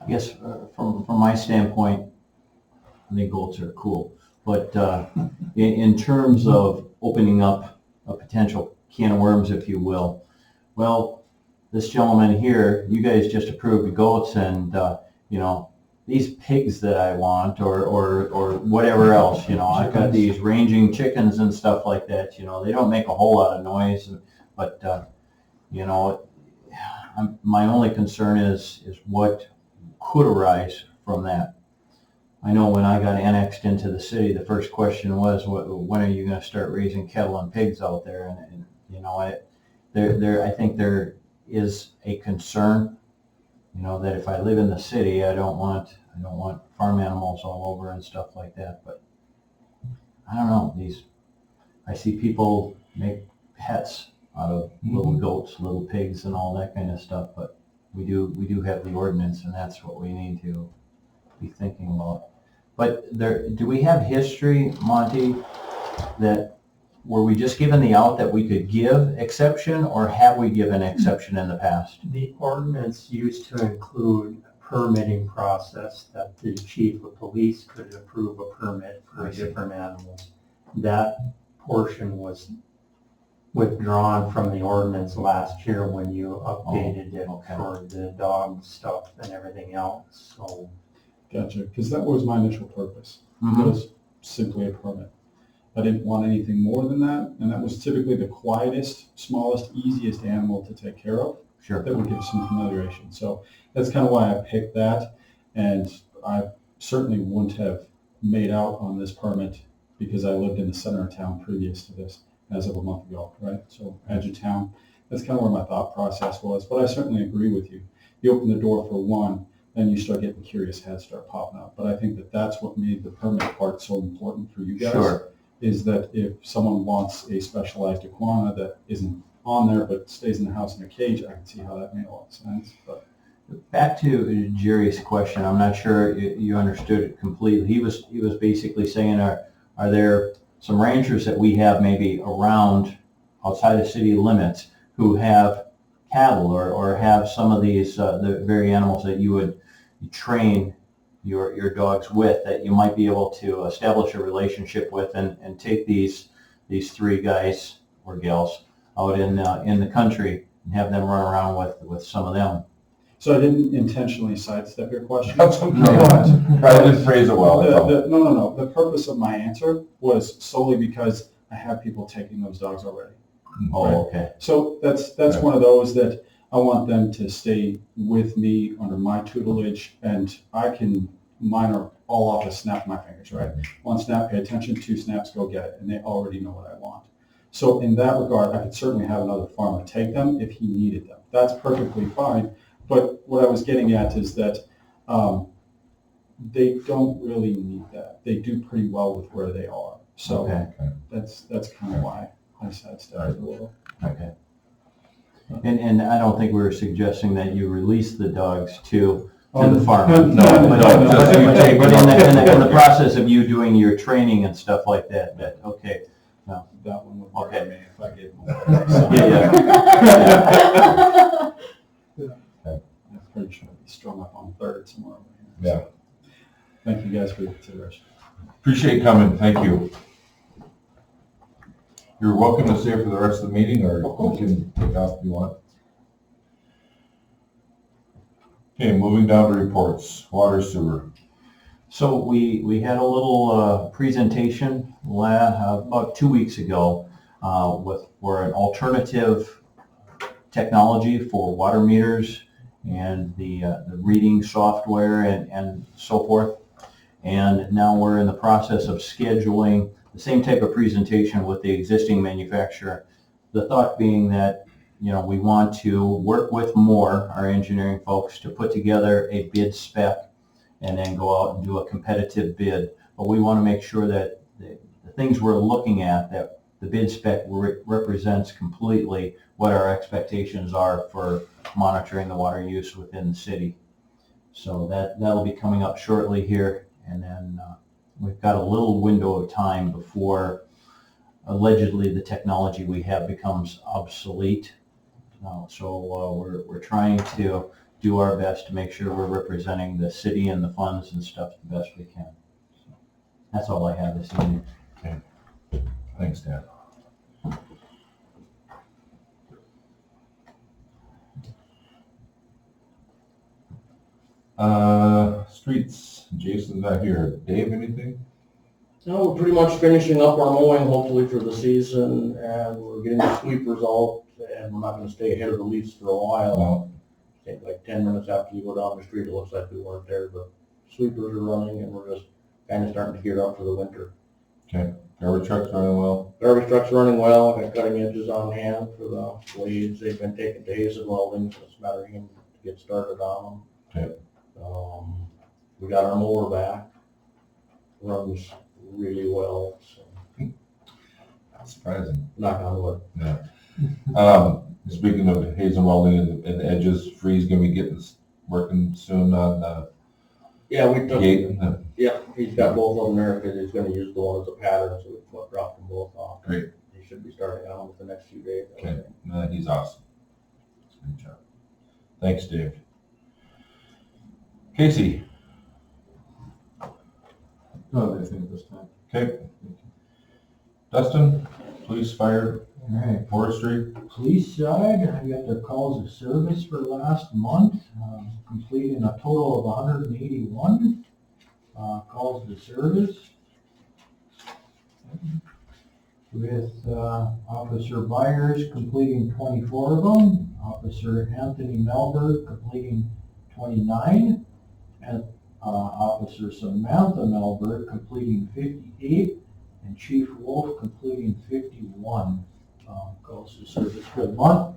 [SPEAKER 3] I guess from my standpoint, I think goats are cool. But in terms of opening up a potential can of worms, if you will, well, this gentleman here, you guys just approved the goats, and these pigs that I want, or whatever else, I've got these ranging chickens and stuff like that. They don't make a whole lot of noise, but my only concern is what could arise from that. I know when I got annexed into the city, the first question was, when are you going to start raising cattle and pigs out there? And I think there is a concern, that if I live in the city, I don't want farm animals all over and stuff like that. But I don't know, I see people make pets out of little goats, little pigs, and all that kind of stuff. But we do have the ordinance, and that's what we need to be thinking about. But do we have history, Monty, that were we just given the out that we could give exception, or have we given exception in the past?
[SPEAKER 5] The ordinance used to include a permitting process that the chief of police could approve a permit for different animals. That portion was withdrawn from the ordinance last year when you updated it for the dog stuff and everything else. So.
[SPEAKER 11] Gotcha, because that was my initial purpose.
[SPEAKER 3] Mm-hmm.
[SPEAKER 11] It was simply a permit. I didn't want anything more than that, and that was typically the quietest, smallest, easiest animal to take care of.
[SPEAKER 3] Sure.
[SPEAKER 11] That would give some familiarization. So that's kind of why I picked that, and I certainly wouldn't have made out on this permit because I lived in the center of town previous to this, as of a month ago, right? So edge of town, that's kind of where my thought process was, but I certainly agree with you. You open the door for one, then you start getting curious heads start popping up. But I think that's what made the permit part so important for you guys.
[SPEAKER 3] Sure.
[SPEAKER 11] Is that if someone wants a specialized iguana that isn't on there but stays in the house in a cage, I can see how that made a lot of sense. But
[SPEAKER 3] back to Jerry's question, I'm not sure you understood it completely. He was basically saying, are there some ranchers that we have maybe around outside of city limits who have cattle or have some of these the very animals that you train your dogs with, that you might be able to establish a relationship with and take these three guys or gals out in the country and have them run around with some of them.
[SPEAKER 11] So I didn't intentionally sidestep your question.
[SPEAKER 2] That's okay. I didn't phrase it well.
[SPEAKER 11] No. The purpose of my answer was solely because I have people taking those dogs already.
[SPEAKER 3] Oh, okay.
[SPEAKER 11] So that's one of those that I want them to stay with me under my tutelage, and mine are all off a snap of my fingers, right? One snap, pay attention, two snaps, go get it, and they already know what I want. So in that regard, I could certainly have another farmer take them if he needed them. That's perfectly fine. But what I was getting at is that they don't really need that. They do pretty well with where they are. So that's kind of why I sidestepped it a little.
[SPEAKER 3] Okay. And I don't think we were suggesting that you release the dogs to the farm.
[SPEAKER 2] No,
[SPEAKER 3] but in the process of you doing your training and stuff like that, okay. No.
[SPEAKER 11] That one would work for me if I gave them I'm pretty sure I'd be strung up on third somewhere over here.
[SPEAKER 2] Yeah.
[SPEAKER 11] So, thank you guys for your consideration.
[SPEAKER 2] Appreciate you coming. Thank you. You're welcome to stay for the rest of the meeting, or you can take off if you want. Okay, moving down to reports. Water, sewer.
[SPEAKER 3] So we had a little presentation about 2 weeks ago for an alternative technology for water meters and the reading software and so forth. And now we're in the process of scheduling the same type of presentation with the existing manufacturer. The thought being that, we want to work with our engineering folks, to put together a bid spec and then go out and do a competitive bid. But we want to make sure that the things we're looking at, that the bid spec represents completely what our expectations are for monitoring the water use within the city. So that'll be coming up shortly here, and then we've got a little window of time before allegedly the technology we have becomes obsolete. So we're trying to do our best to make sure we're representing the city and the funds and stuff the best we can. So that's all I have this evening.
[SPEAKER 2] Thanks, Dan. Streets, Jason's not here. Dave, anything?
[SPEAKER 10] No, we're pretty much finishing up our mowing hopefully for the season, and we're getting the sweepers out, and we're not gonna stay ahead of the leaves for a while.
[SPEAKER 2] No.
[SPEAKER 10] I think like 10 minutes after you go down the street, it looks like we weren't there, but sweepers are running, and we're just kind of starting to gear up for the winter.
[SPEAKER 2] Okay. Garbage truck's running well?
[SPEAKER 10] Garbage truck's running well. I got cutting edges on hand for the blades. They've been taken to Hazen welding, so it's a matter of him to get started on them.
[SPEAKER 2] Okay.
[SPEAKER 10] We got our mower back. Runs really well, so
[SPEAKER 2] That's surprising.
[SPEAKER 10] knock on wood.
[SPEAKER 2] Yeah. Speaking of Hazen welding and the edges, Free's gonna be working soon on the
[SPEAKER 10] Yeah, we took,
[SPEAKER 2] gate.
[SPEAKER 10] yeah, he's got both of them there because he's gonna use the one as a pattern, so we dropped them both off.
[SPEAKER 2] Great.
[SPEAKER 10] He should be starting on with the next few days. I
[SPEAKER 2] Okay.
[SPEAKER 10] think.
[SPEAKER 2] No, he's awesome. Good job. Thanks, Dave. Casey?
[SPEAKER 4] No, I think this time.
[SPEAKER 2] Okay. Dustin? Police, fire,
[SPEAKER 3] All right.
[SPEAKER 2] forestry?
[SPEAKER 3] Police side, I got their calls of service for last month, completing a total of 181 calls of service. With Officer Byers completing 24 of them, Officer Anthony Melberg completing 29, and Officer Samantha Melberg completing 58, and Chief Wolf completing 51 calls of service for the month.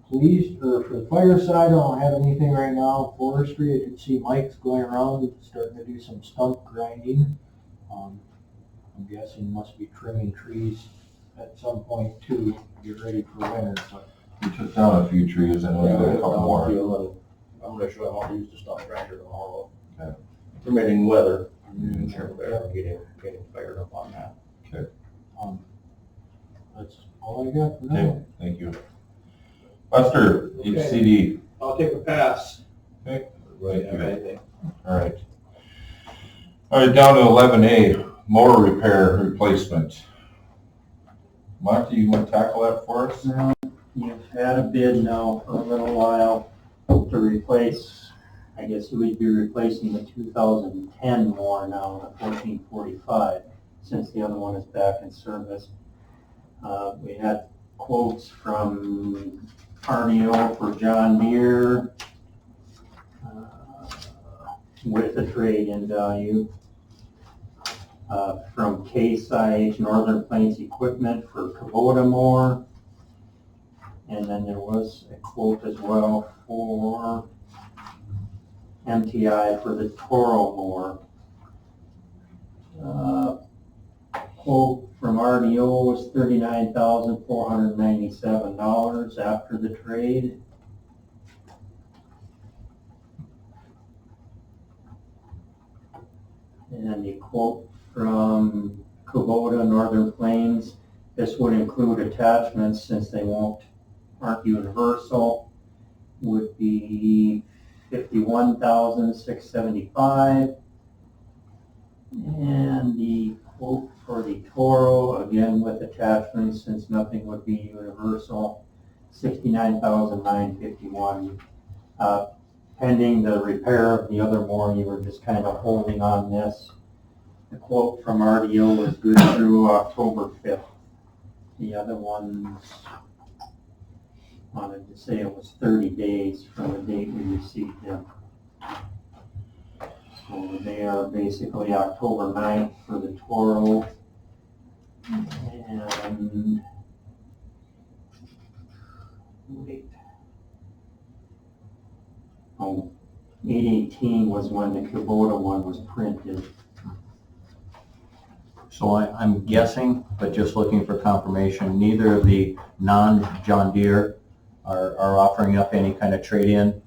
[SPEAKER 3] Police, or for the fire side, I don't have anything right now. Forestry, I can see Mike's going around starting to do some stump grinding. I'm guessing must be trimming trees at some point too, to get ready for winter. But
[SPEAKER 2] We took down a few trees and we
[SPEAKER 10] Yeah,
[SPEAKER 2] got a
[SPEAKER 10] we
[SPEAKER 2] couple
[SPEAKER 10] got
[SPEAKER 2] more.
[SPEAKER 10] a few, and I'm gonna show him how to use the stump grinder tomorrow.
[SPEAKER 2] Okay.
[SPEAKER 10] Permitting weather.
[SPEAKER 2] Mhm.
[SPEAKER 10] Getting fired up on that.
[SPEAKER 3] that's all I got for now.
[SPEAKER 2] Okay, thank you. Buster, HCD.
[SPEAKER 7] I'll take a pass.
[SPEAKER 2] Okay.
[SPEAKER 7] Right,
[SPEAKER 2] Thank you.
[SPEAKER 7] anything.
[SPEAKER 2] All right. All right, down to 11A, mower repair replacement. Monty, you want to tackle that for us?
[SPEAKER 5] Well, you've had a bid now for a little while to replace, I guess we'd be replacing the 2010 mower now, the 1445, since the other one is back in service. We had quotes from Arneo for John Deere with a trade-in value. From Case IH Northern Plains Equipment for Kubota mower. And then there was a quote as well for MTI for the Toro mower. Quote from RDO was $39,497 after the trade. And the quote from Kubota Northern Plains, this would include attachments since they aren't universal, would be $51,675. And the quote for the Toro, again with attachments since nothing would be universal, $69,951. Pending the repair of the other mower, you were just kind of holding on this. The quote from RDO was good through October 5th. The other ones wanted to say it was 30 days from the date we received them. So they are basically October 9th for the Toro. And wait. Oh, 8/18 was when the Kubota one was printed.
[SPEAKER 3] So I'm guessing, but just looking for confirmation, neither of the non-John Deere are offering up any kind of trade-in.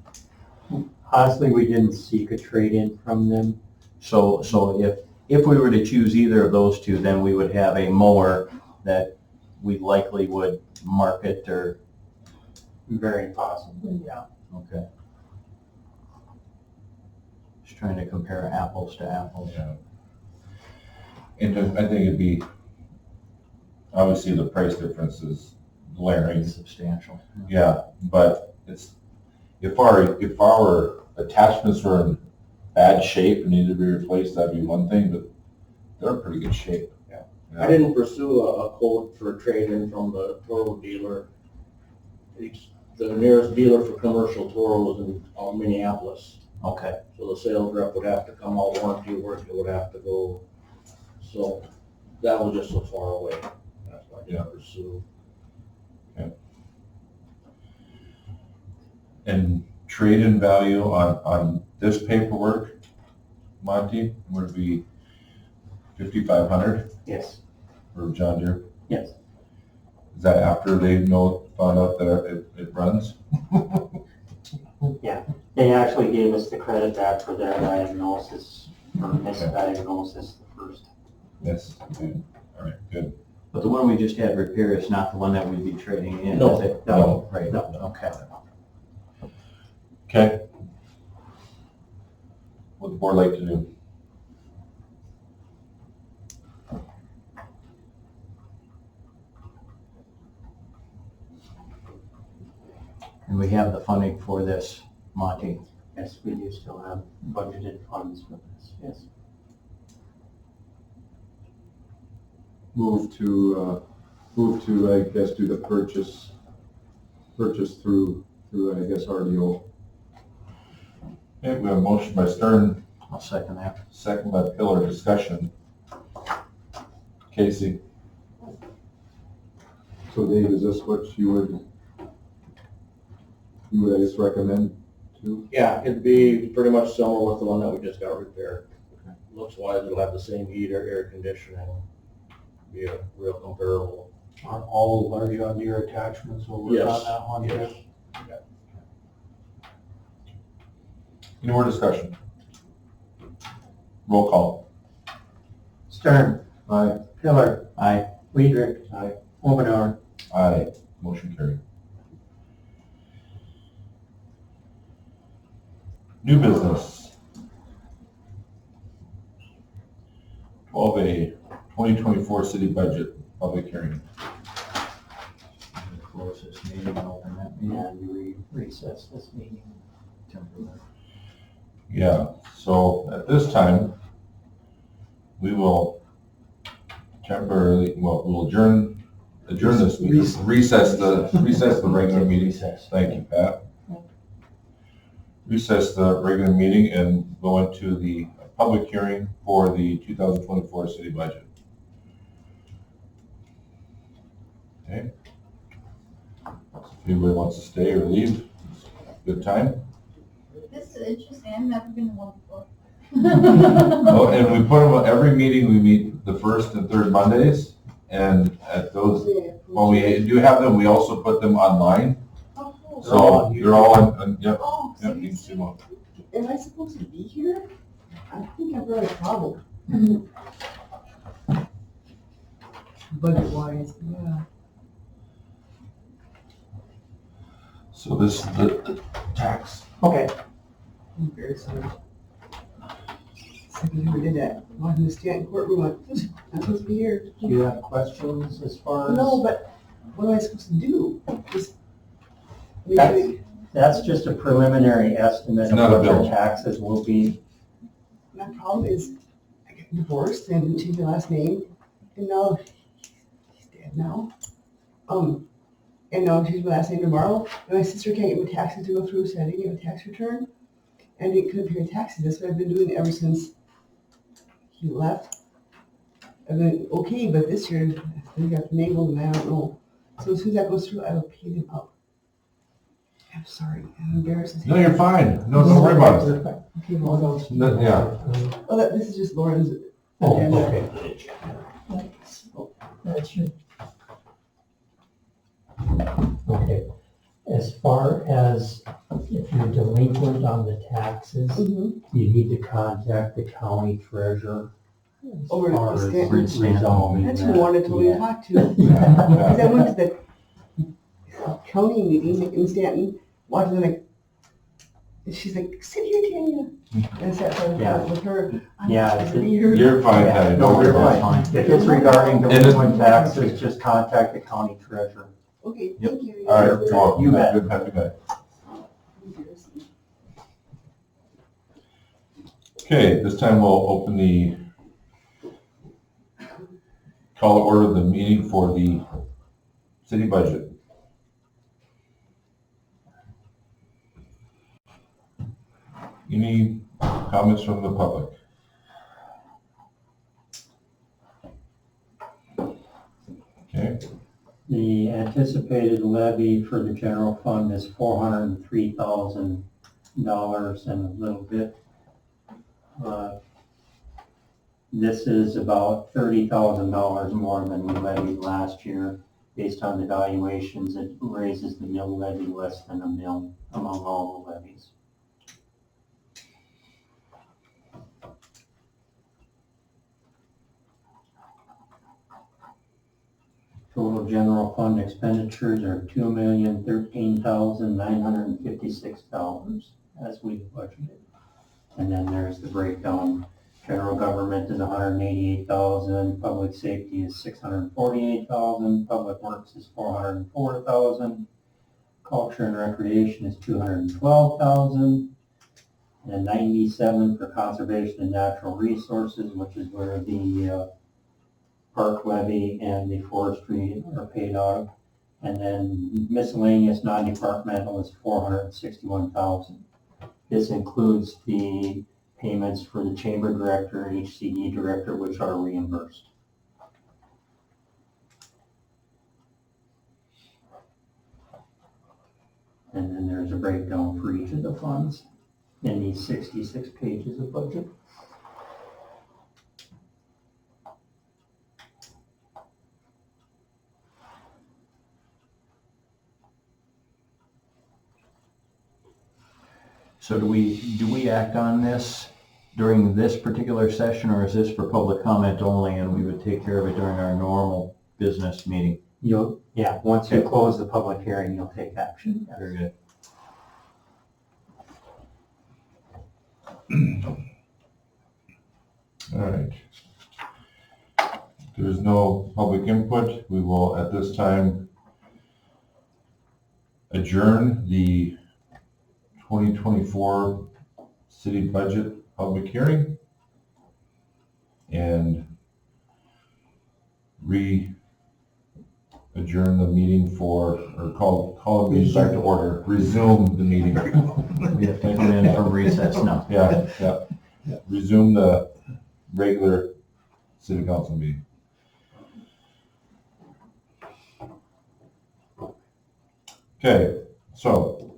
[SPEAKER 5] Honestly, we didn't seek a trade-in from them.
[SPEAKER 3] So if we were to choose either of those two, then we would have a mower that we likely would market or,
[SPEAKER 5] Very possibly, yeah.
[SPEAKER 3] okay. Just trying to compare apples to apples.
[SPEAKER 2] Yeah. And I think it'd be, obviously the price difference is glaring.
[SPEAKER 3] Substantial.
[SPEAKER 2] Yeah, but it's, if our attachments were in bad shape and needed to be replaced, that'd be one thing, but they're in pretty good shape.
[SPEAKER 10] Yeah.
[SPEAKER 2] Yeah.
[SPEAKER 10] I didn't pursue a quote for a trade-in from the Toro dealer. The nearest dealer for commercial Toro is in Minneapolis.
[SPEAKER 3] Okay.
[SPEAKER 10] So the sales rep would have to come out, warranty work, it would have to go. So that was just so far away. That's why I didn't pursue.
[SPEAKER 2] And trade-in value on this paperwork, Monty, would be $5,500
[SPEAKER 5] Yes,
[SPEAKER 2] for John Deere?
[SPEAKER 5] yes.
[SPEAKER 2] Is that after they found out that it runs?
[SPEAKER 5] Yeah, they actually gave us the credit back for their diagnosis, or misdiagnosis the first.
[SPEAKER 2] Yes, okay, all right, good.
[SPEAKER 3] But the one we just had repaired is not the one that we'd be trading in,
[SPEAKER 10] No.
[SPEAKER 3] is it?
[SPEAKER 2] No.
[SPEAKER 3] Right,
[SPEAKER 5] No.
[SPEAKER 3] okay.
[SPEAKER 2] Okay. What'd the board like to do?
[SPEAKER 3] And we have the funding for this, Monty.
[SPEAKER 5] Yes, we do still have budgeted funds for this, yes.
[SPEAKER 4] Move to, I guess, do the purchase through, I guess, RDO.
[SPEAKER 2] Okay, we have a motion by Stern,
[SPEAKER 3] I'll second that.
[SPEAKER 2] second by Pillar, discussion. Casey?
[SPEAKER 4] So Dave, is this what you would, I guess, recommend too?
[SPEAKER 10] Yeah, it'd be pretty much similar with the one that we just got repaired. Looks wise, it'll have the same heater, air conditioning, be a real comparable.
[SPEAKER 5] Are all of our John Deere attachments will work
[SPEAKER 10] Yes.
[SPEAKER 5] on that one?
[SPEAKER 10] Yes.
[SPEAKER 2] Any more discussion? Roll call.
[SPEAKER 5] Stern,
[SPEAKER 4] Aye.
[SPEAKER 5] Pillar,
[SPEAKER 3] Aye.
[SPEAKER 5] Weidrich, Omenauer.
[SPEAKER 2] Aye, motion carried. New business. 12A, 2024 city budget, public hearing.
[SPEAKER 3] Close this meeting and open that meeting.
[SPEAKER 5] And we recess this meeting.
[SPEAKER 3] Temporarily.
[SPEAKER 2] Yeah, so at this time, we will temporarily, well, we'll adjourn this meeting, recess the regular meeting.
[SPEAKER 3] Recess.
[SPEAKER 2] Thank you, Pat. Recess the regular meeting and go into the public hearing for the 2024 city budget. Okay. If anybody wants to stay or leave, good time.
[SPEAKER 12] This is interesting, I've never been to one before.
[SPEAKER 2] Oh, and we put them, every meeting we meet the first and third Mondays, and at those, when we do have them, we also put them online.
[SPEAKER 12] Oh, cool.
[SPEAKER 2] So you're all on, yep,
[SPEAKER 12] Oh, so
[SPEAKER 2] yep, you
[SPEAKER 12] you
[SPEAKER 2] can see
[SPEAKER 12] see,
[SPEAKER 2] them.
[SPEAKER 8] Am I supposed to be here? I think I've got a problem. Budget-wise, yeah.
[SPEAKER 2] So this is the tax.
[SPEAKER 5] Okay.
[SPEAKER 8] I'm very sorry. Second time we did that, wanted to stand in courtroom, like, I'm supposed to be here.
[SPEAKER 5] Do you have questions as far as?
[SPEAKER 8] No, but what am I supposed to do? Just.
[SPEAKER 5] That's just a preliminary estimate
[SPEAKER 2] It's
[SPEAKER 5] of
[SPEAKER 2] not a
[SPEAKER 5] what your
[SPEAKER 2] bill.
[SPEAKER 5] taxes will be.
[SPEAKER 8] My problem is, I got divorced and didn't change my last name, and now, he's dead now. And now I'm changing my last name tomorrow, and my sister can't get my taxes to go through, so I didn't get a tax return. And I couldn't pay taxes, that's what I've been doing ever since he left. I've been okay, but this year, I think I've enabled him, I don't know. So as soon as that goes through, I will pay them out. I'm sorry, I'm embarrassed.
[SPEAKER 2] No, you're fine. No, don't worry about it.
[SPEAKER 8] Okay, hold on.
[SPEAKER 2] No, yeah.
[SPEAKER 8] Oh, this is just Lauren's
[SPEAKER 3] Oh,
[SPEAKER 8] agenda.
[SPEAKER 3] okay.
[SPEAKER 5] That's your. Okay, as far as if you're delinquent on the taxes,
[SPEAKER 8] Mhm.
[SPEAKER 5] you need to contact the county treasurer. As
[SPEAKER 8] Over
[SPEAKER 5] far
[SPEAKER 8] at
[SPEAKER 5] as
[SPEAKER 8] Stanton.
[SPEAKER 5] resolving
[SPEAKER 8] That's
[SPEAKER 5] that.
[SPEAKER 8] who wanted to
[SPEAKER 5] Yeah.
[SPEAKER 8] talk to.
[SPEAKER 2] Yeah,
[SPEAKER 8] Because
[SPEAKER 2] yeah.
[SPEAKER 8] I went to the county meeting in Stanton, watching like, and she's like, sit here, Tanya. And I sat down
[SPEAKER 5] Yeah.
[SPEAKER 8] with her. I'm
[SPEAKER 5] Yeah,
[SPEAKER 8] not
[SPEAKER 5] it's-
[SPEAKER 8] gonna be here.
[SPEAKER 2] You're fine,
[SPEAKER 5] Yeah,
[SPEAKER 2] Patty.
[SPEAKER 5] no,
[SPEAKER 2] Don't worry
[SPEAKER 5] you're
[SPEAKER 2] about it.
[SPEAKER 5] fine. If it's regarding
[SPEAKER 2] And it-
[SPEAKER 5] delinquent taxes, just contact the county treasurer.
[SPEAKER 8] Okay,
[SPEAKER 2] Yep.
[SPEAKER 8] thank you.
[SPEAKER 2] All right, you're welcome.
[SPEAKER 5] You bet.
[SPEAKER 2] Good, have a good night. Okay, this time we'll open call to order the meeting for the city budget. Any comments from the public? Okay,
[SPEAKER 5] The anticipated levy for the general fund is $403,000 and a little bit. This is about $30,000 more than we levied last year. Based on the valuations, it raises the mill levy less than a mill among all the levies. Total general fund expenditures are $2,013,956 as we budgeted. And then there's the breakdown. General government is $188,000, public safety is $648,000, public works is $404,000, culture and recreation is $212,000, and $97,000 for conservation and natural resources, which is where the park levy and the forestry are paid out of. And then miscellaneous non-departmental is $461,000. This includes the payments for the chamber director and HCD director, which are reimbursed. And then there's a breakdown for each of the funds in these 66 pages of budget.
[SPEAKER 3] So do we act on this during this particular session, or is this for public comment only, and we would take care of it during our normal business meeting?
[SPEAKER 5] Once you close the public hearing, you'll take action. Yes.
[SPEAKER 3] Very good.
[SPEAKER 2] all right. If there's no public input, we will at this time adjourn the 2024 city budget public hearing and adjourn the meeting or call the meeting back to order, resume the meeting.
[SPEAKER 3] We have to come in from recess now.
[SPEAKER 2] Yeah. Resume the regular city council meeting. Okay, so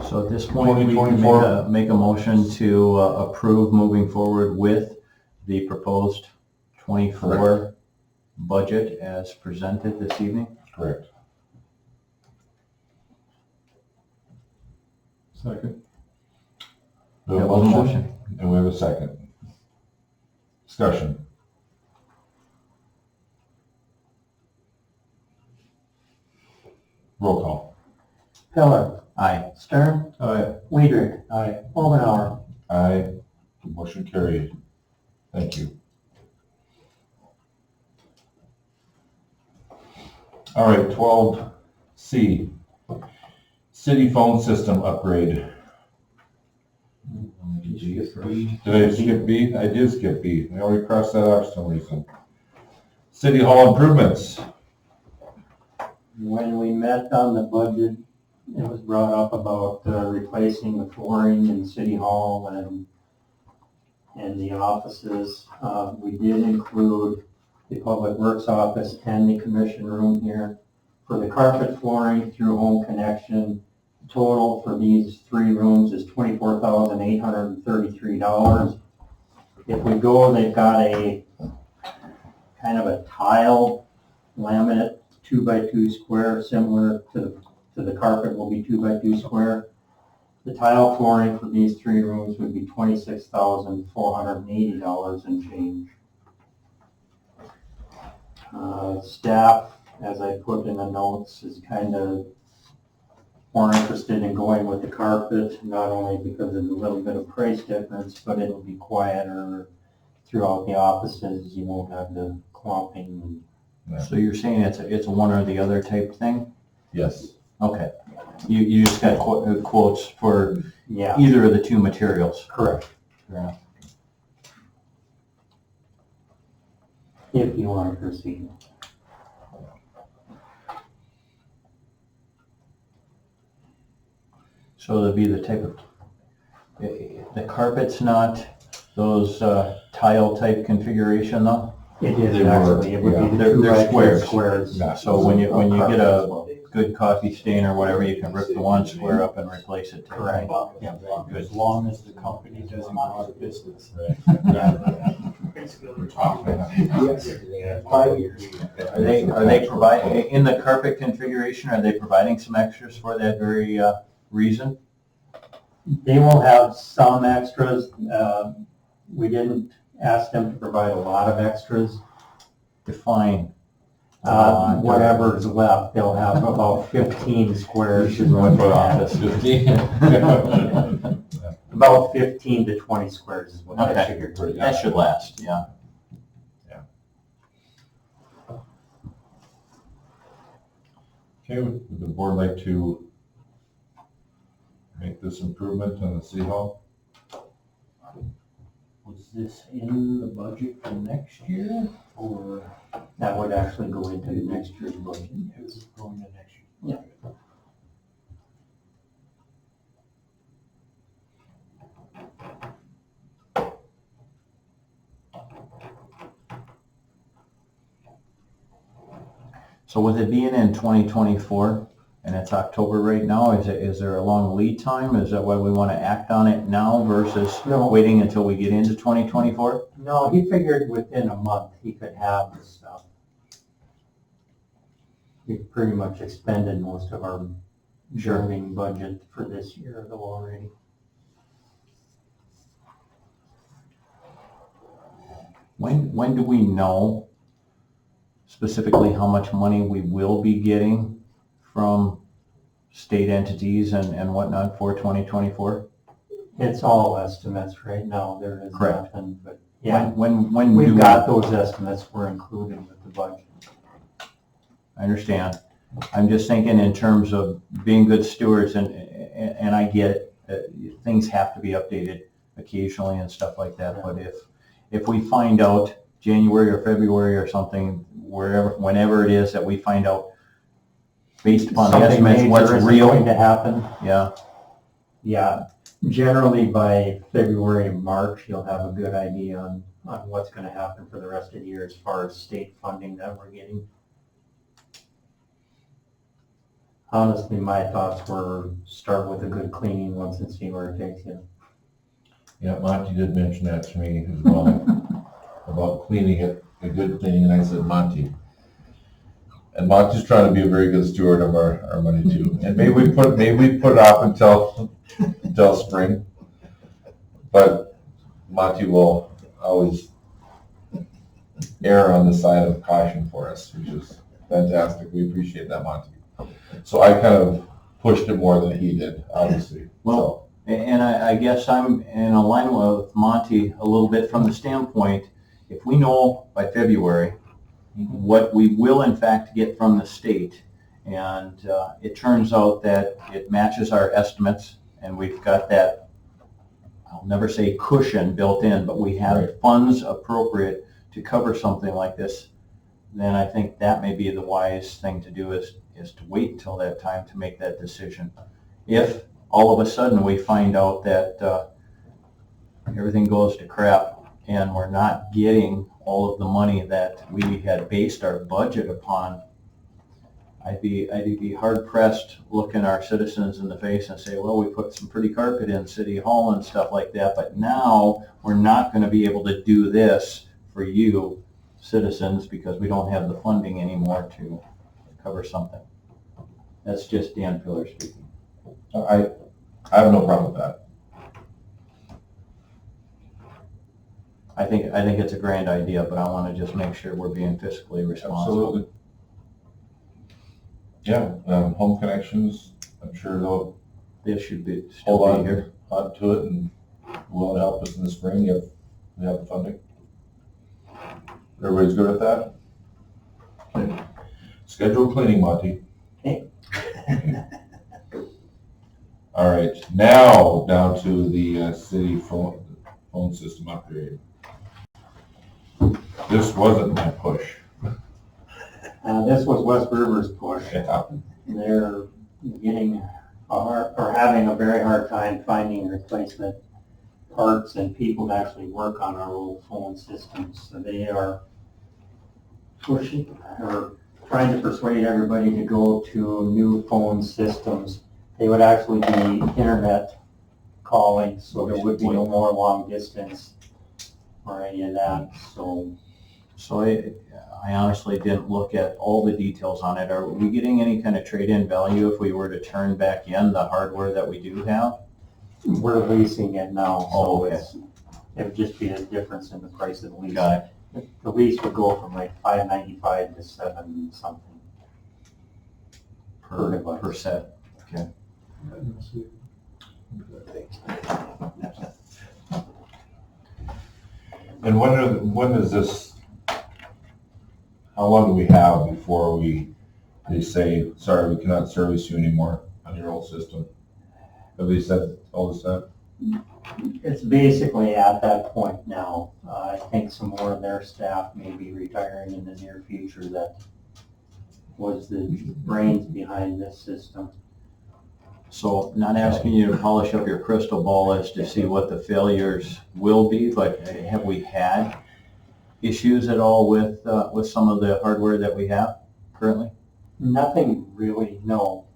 [SPEAKER 3] So at this point, we can
[SPEAKER 2] 2024.
[SPEAKER 3] make a motion to approve moving forward with the proposed 24 budget as presented this evening.
[SPEAKER 2] correct.
[SPEAKER 11] Second.
[SPEAKER 2] We have a motion and we have a second. Discussion. Roll call.
[SPEAKER 5] Pillar,
[SPEAKER 3] Aye.
[SPEAKER 5] Stern,
[SPEAKER 11] Aye.
[SPEAKER 5] Weidrich, Omenauer.
[SPEAKER 2] Aye. Motion carried. Thank you. All right, 12C, city phone system upgrade. Did I skip B? I did skip B. I already crossed that off for some reason. City hall improvements.
[SPEAKER 5] When we met on the budget, it was brought up about replacing the flooring in City Hall and the offices. We did include the Public Works office and the commission room here For the carpet flooring through home connection, total for these 3 rooms is $24,833. If we go, they've got a kind of a tile laminate 2x2 square, similar to the carpet will be 2x2 square. The tile flooring for these 3 rooms would be $26,480 and change. Staff, as I put in the notes, is kind of more interested in going with the carpet, not only because of a little bit of price difference, but it'll be quieter throughout the offices. You won't have the clumping.
[SPEAKER 3] So you're saying it's a one or the other type thing?
[SPEAKER 2] Yes.
[SPEAKER 3] Okay. You just got quotes for
[SPEAKER 5] Yeah,
[SPEAKER 3] either of the 2 materials?
[SPEAKER 5] correct.
[SPEAKER 3] Yeah.
[SPEAKER 5] If you want to proceed.
[SPEAKER 3] So there'd be the type of, the carpet's not those tile type configuration though?
[SPEAKER 5] It is
[SPEAKER 2] They were,
[SPEAKER 5] actually, it would be the
[SPEAKER 3] They're
[SPEAKER 5] 2x2
[SPEAKER 3] squares.
[SPEAKER 5] squares.
[SPEAKER 2] Yeah.
[SPEAKER 3] So when you get
[SPEAKER 5] Carpet as
[SPEAKER 3] a
[SPEAKER 5] well.
[SPEAKER 3] good coffee stain or whatever, you can rip the one square up and replace it.
[SPEAKER 5] Correct.
[SPEAKER 3] Yeah, good.
[SPEAKER 11] As long as the company doesn't go out of business.
[SPEAKER 2] We're talking.
[SPEAKER 3] Are they providing, in the carpet configuration, are they providing some extras for that very reason?
[SPEAKER 5] They will have some extras. We didn't ask them to provide a lot of extras.
[SPEAKER 3] Define.
[SPEAKER 5] Whatever's left, they'll have about 15 squares is what they have.
[SPEAKER 2] 15.
[SPEAKER 5] About 15 to 20 squares is what I
[SPEAKER 3] Okay.
[SPEAKER 5] figured.
[SPEAKER 3] That should last, yeah.
[SPEAKER 2] Okay, would the board like to make this improvement on the City Hall?
[SPEAKER 3] Was this in the budget for next year, or?
[SPEAKER 5] That would actually go into next year's budget.
[SPEAKER 3] Is it going to next year?
[SPEAKER 5] Yeah.
[SPEAKER 3] So with it being in 2024, and it's October right now, is there a long lead time? Is that why we want to act on it now versus
[SPEAKER 5] No.
[SPEAKER 3] waiting until we get into 2024?
[SPEAKER 5] No, he figured within a month he could have the stuff. We've pretty much expended most of our building budget for this year though already.
[SPEAKER 3] When do we know specifically how much money we will be getting from state entities and whatnot for 2024?
[SPEAKER 5] It's all estimates right now. There is
[SPEAKER 3] Correct.
[SPEAKER 5] nothing, but yeah,
[SPEAKER 3] When do
[SPEAKER 5] we've
[SPEAKER 3] we-
[SPEAKER 5] got those estimates were included with the budget.
[SPEAKER 3] I understand. I'm just thinking in terms of being good stewards, and I get it, things have to be updated occasionally and stuff like that, but if we find out January or February or something, whenever it is that we find out based upon the
[SPEAKER 5] Something
[SPEAKER 3] estimates,
[SPEAKER 5] major
[SPEAKER 3] what's
[SPEAKER 5] is
[SPEAKER 3] real,
[SPEAKER 5] going to happen.
[SPEAKER 3] yeah,
[SPEAKER 5] Yeah, generally by February, March, you'll have a good idea on what's going to happen for the rest of the year as far as state funding that we're getting. Honestly, my thoughts were start with a good cleaning once and see where it takes you.
[SPEAKER 2] Yeah, Monty did mention that to me as well, about cleaning it, a good cleaning, and I said, Monty. And Monty's trying to be a very good steward of our money too. And maybe we put it off until spring. But Monty will always err on the side of caution for us, which is fantastic. We appreciate that, Monty. So I kind of pushed it more than he did, obviously.
[SPEAKER 3] Well, and I guess I'm in alignment with Monty a little bit from the standpoint, if we know by February what we will in fact get from the state, and it turns out that it matches our estimates, and we've got that, I'll never say cushion built in, but we have funds appropriate to cover something like this, then I think that may be the wise thing to do is to wait until that time to make that decision. If all of a sudden we find out that everything goes to crap and we're not getting all of the money that we had based our budget upon, I'd be hard pressed looking our citizens in the face and say, well, we put some pretty carpet in City Hall and stuff like that, but now we're not gonna be able to do this for you citizens because we don't have the funding anymore to cover something. That's just Dan Pillar speaking.
[SPEAKER 2] I have no problem with that.
[SPEAKER 3] I think it's a grand idea, but I wanna just make sure we're being fiscally responsible.
[SPEAKER 2] Absolutely. Yeah, home connections, I'm sure they'll
[SPEAKER 3] This should be,
[SPEAKER 2] hold
[SPEAKER 3] still be
[SPEAKER 2] on
[SPEAKER 3] here.
[SPEAKER 2] to it and will help us in the spring if we have the funding. Everybody's good with that? Okay. Schedule cleaning, Monty.
[SPEAKER 5] Okay.
[SPEAKER 2] All right, now down to the city phone system upgrade. This wasn't my push.
[SPEAKER 5] This was West River's push.
[SPEAKER 2] Yeah.
[SPEAKER 5] They're getting or having a very hard time finding replacement parts and people to actually work on our old phone systems. So they are pushing or trying to persuade everybody to go to new phone systems. They would actually be internet calling, so there would be no more long distance or any of that.
[SPEAKER 3] So I honestly didn't look at all the details on it. Are we getting any kind of trade-in value if we were to turn back in the hardware that we do have?
[SPEAKER 5] We're leasing it now,
[SPEAKER 3] Oh,
[SPEAKER 5] so
[SPEAKER 3] okay.
[SPEAKER 5] it would just be a difference in the price of the lease.
[SPEAKER 3] Got it.
[SPEAKER 5] The lease would go from like $5.95 to $7 something per device.
[SPEAKER 3] Per set.
[SPEAKER 2] And when is this, how long do we have before they say, sorry, we cannot service you anymore on your old system? Have they told us that?
[SPEAKER 5] It's basically at that point now. I think some more of their staff may be retiring in the near future that was the brains behind this system.
[SPEAKER 3] So not asking you to polish up your crystal ball as to see what the failures will be, but have we had issues at all with some of the hardware that we have currently?
[SPEAKER 5] Nothing really, no.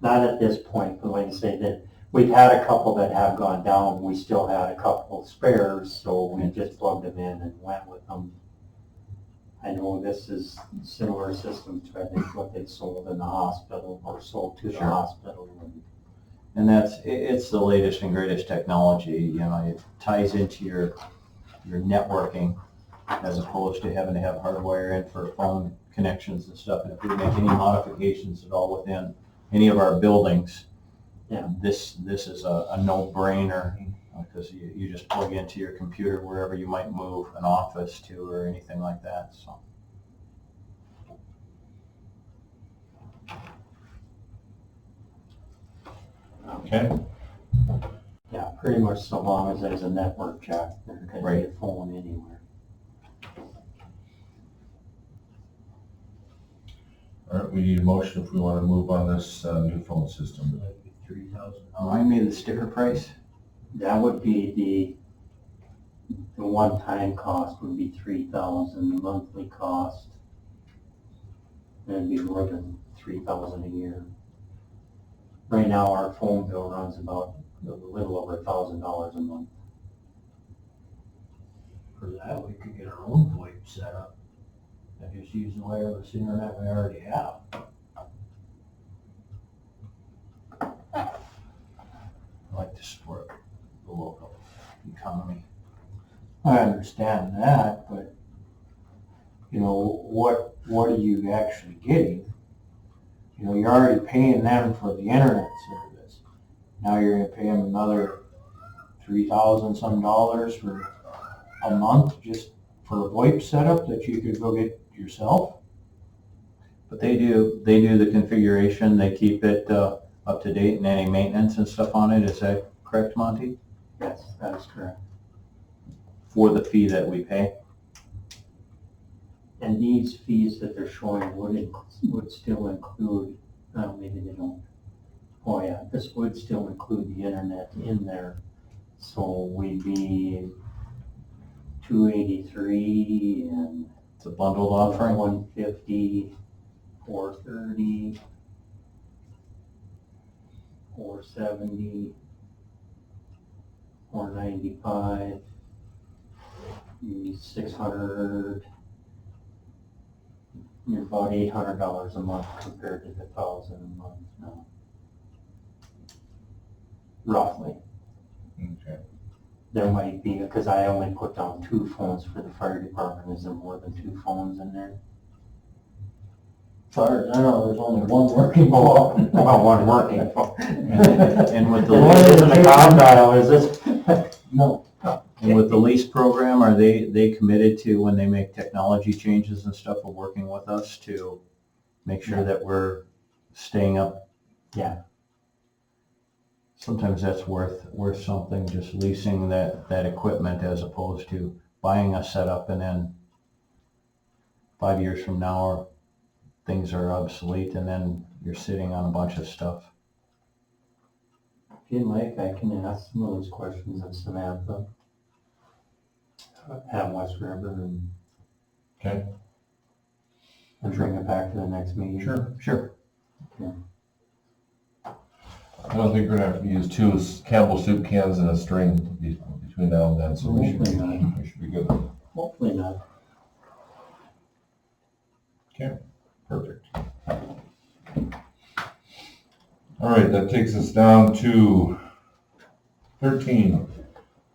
[SPEAKER 5] Not at this point, but like I say, that we've had a couple that have gone down. We still had a couple spares, so we just plugged them in and went with them. I know this is similar system to, I think, what they sold in the hospital or sold to the
[SPEAKER 3] Sure.
[SPEAKER 5] hospital.
[SPEAKER 3] And it's the latest and greatest technology, you know, it ties into your networking as opposed to having to have hardware in for phone connections and stuff. And if we make any modifications at all within any of our buildings,
[SPEAKER 5] Yeah.
[SPEAKER 3] this is a no-brainer because you just plug into your computer wherever you might move an office to or anything like that, so.
[SPEAKER 2] Okay.
[SPEAKER 5] Yeah, pretty much so long as there's a network jack, there can be a
[SPEAKER 3] Right.
[SPEAKER 5] phone anywhere.
[SPEAKER 2] All right, we need a motion if we want to move on this new phone system.
[SPEAKER 3] Remind me of the sticker price?
[SPEAKER 5] That would be the one-time cost would be $3,000, the monthly cost. It'd be more than $3,000 a year. Right now, our phone bill runs about a little over $1,000 a month.
[SPEAKER 3] For that, we could get our own VoIP set up and just use the wireless internet we already have. I like to support the local economy.
[SPEAKER 5] I understand that, but, you know, what are you actually getting? You know, you're already paying them for the internet service. Now you're gonna pay them another $3,000 some dollars for a month just for a VoIP setup that you could go get yourself?
[SPEAKER 3] But they do the configuration, they keep it up to date and any maintenance and stuff on it, is that correct, Monty?
[SPEAKER 5] Yes, that is correct.
[SPEAKER 3] For the fee that we pay?
[SPEAKER 5] And these fees that they're showing would still include, maybe they don't. Oh yeah, this would still include the internet in there. So we'd be $283 and
[SPEAKER 3] It's a bundled offering?
[SPEAKER 5] $150 430, 470, 495, 600, you're about $800 a month compared to the 1,000 a month now. Roughly.
[SPEAKER 2] Okay.
[SPEAKER 5] There might be, because I only put down 2 phones for the fire department. Is there more than 2 phones in there?
[SPEAKER 10] As far as I know, there's only one working phone.
[SPEAKER 5] About 1 working phone.
[SPEAKER 3] And with the
[SPEAKER 5] One
[SPEAKER 3] lease,
[SPEAKER 5] isn't a com dial, is it?
[SPEAKER 10] No.
[SPEAKER 3] and with the lease program, are they committed to, when they make technology changes and stuff, of working with us to make sure that we're staying up?
[SPEAKER 5] Yeah.
[SPEAKER 3] Sometimes that's worth something, just leasing that equipment as opposed to buying a setup and then 5 years from now, things are obsolete and then you're sitting on a bunch of stuff.
[SPEAKER 5] If you'd like, I can ask some of those questions of Samantha at West River
[SPEAKER 2] Okay.
[SPEAKER 5] and bring it back to the next meeting.
[SPEAKER 3] Sure.
[SPEAKER 2] I don't think we're gonna have to use 2 Campbell soup cans and a string between now and then, so we should be good.
[SPEAKER 5] Hopefully not.
[SPEAKER 2] Okay, perfect. All right, that takes us down to 13,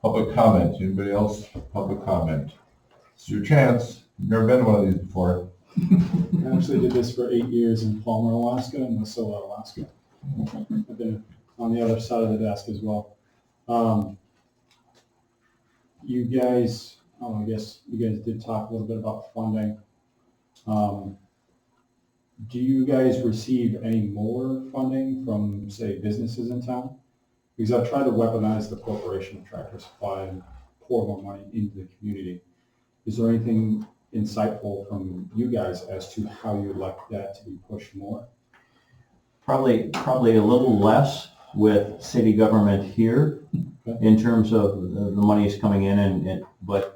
[SPEAKER 2] public comment. Anybody else? Public comment. It's your chance. You've never been to one of these before.
[SPEAKER 11] I actually did this for 8 years in Palmer, Alaska and Wasilla, Alaska. I've been on the other side of the desk as well. You guys, I guess you guys did talk a little bit about funding. Do you guys receive any more funding from, say, businesses in town? Because I've tried to weaponize the corporation of Tractor Supply and pour more money into the community. Is there anything insightful from you guys as to how you'd like that to be pushed more?
[SPEAKER 3] Probably a little less with city government here in terms of the money's coming in, but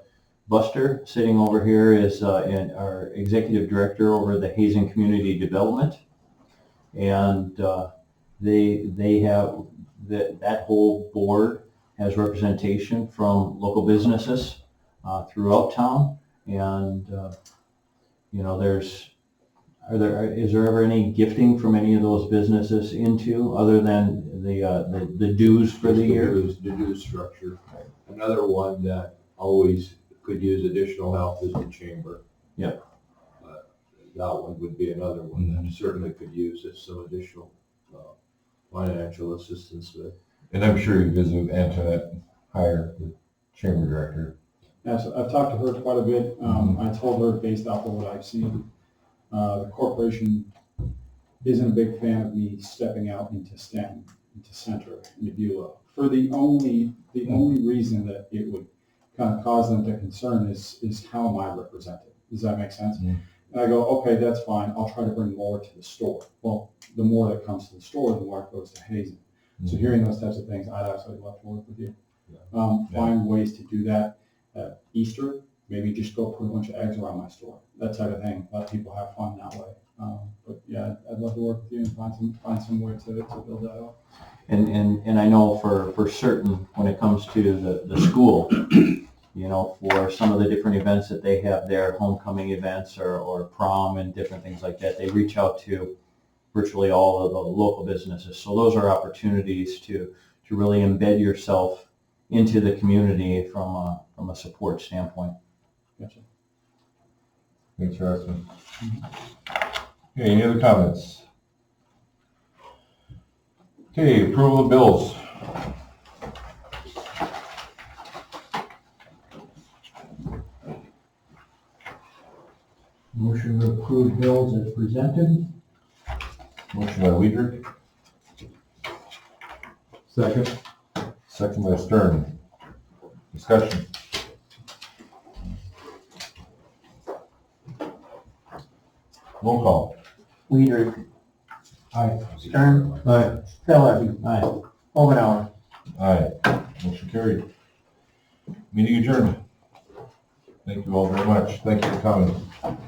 [SPEAKER 3] Buster, sitting over here, is our executive director over the Hazen Community Development, and they have that whole board has representation from local businesses throughout town, and is there ever any gifting from any of those businesses into, other than the dues for the year?
[SPEAKER 7] The dues structure. Another one that always could use additional help is the chamber.
[SPEAKER 3] Yep.
[SPEAKER 7] That one would be another one that certainly could use some additional financial assistance with.
[SPEAKER 2] And I'm sure you visit with Antoinette Heyer, the chamber director.
[SPEAKER 11] Yes, I've talked to her quite a bit. I told her, based off of what I've seen, the corporation isn't a big fan of me stepping out into Stanton, into Center, into Beulah. For the only reason that it would kind of cause them to concern is how am I represented? Does that make sense?
[SPEAKER 2] Mm-hmm.
[SPEAKER 11] And I go, okay, that's fine. I'll try to bring more to the store. Well, the more that comes to the store, the more it goes to Hazen. Mm-hmm. So hearing those types of things, I'd absolutely love to work with you. Find ways to do that. Easter, maybe just go put a bunch of eggs around my store. That type of thing. Let people have fun that way. But yeah, I'd love to work with you and find some way to build that up.
[SPEAKER 3] And I know for certain, when it comes to the school, for some of the different events that they have there, homecoming events or prom and different things like that, they reach out to virtually all of the local businesses. So those are opportunities to really embed yourself into the community from a support standpoint.
[SPEAKER 11] Gotcha.
[SPEAKER 2] Thanks for asking. Okay, any other comments? Okay, approval of bills.
[SPEAKER 3] Motion to approve bills as presented.
[SPEAKER 2] Motion by Weidrich,
[SPEAKER 4] Second.
[SPEAKER 2] second by Stern. Discussion. Roll call.
[SPEAKER 5] Weidrich.
[SPEAKER 3] Aye.
[SPEAKER 5] Stern.
[SPEAKER 4] Aye.
[SPEAKER 5] Miller.
[SPEAKER 3] Aye.
[SPEAKER 5] Omenauer.
[SPEAKER 2] Aye. Motion carried. Meeting adjourned. Thank you all very much. Thank you for coming.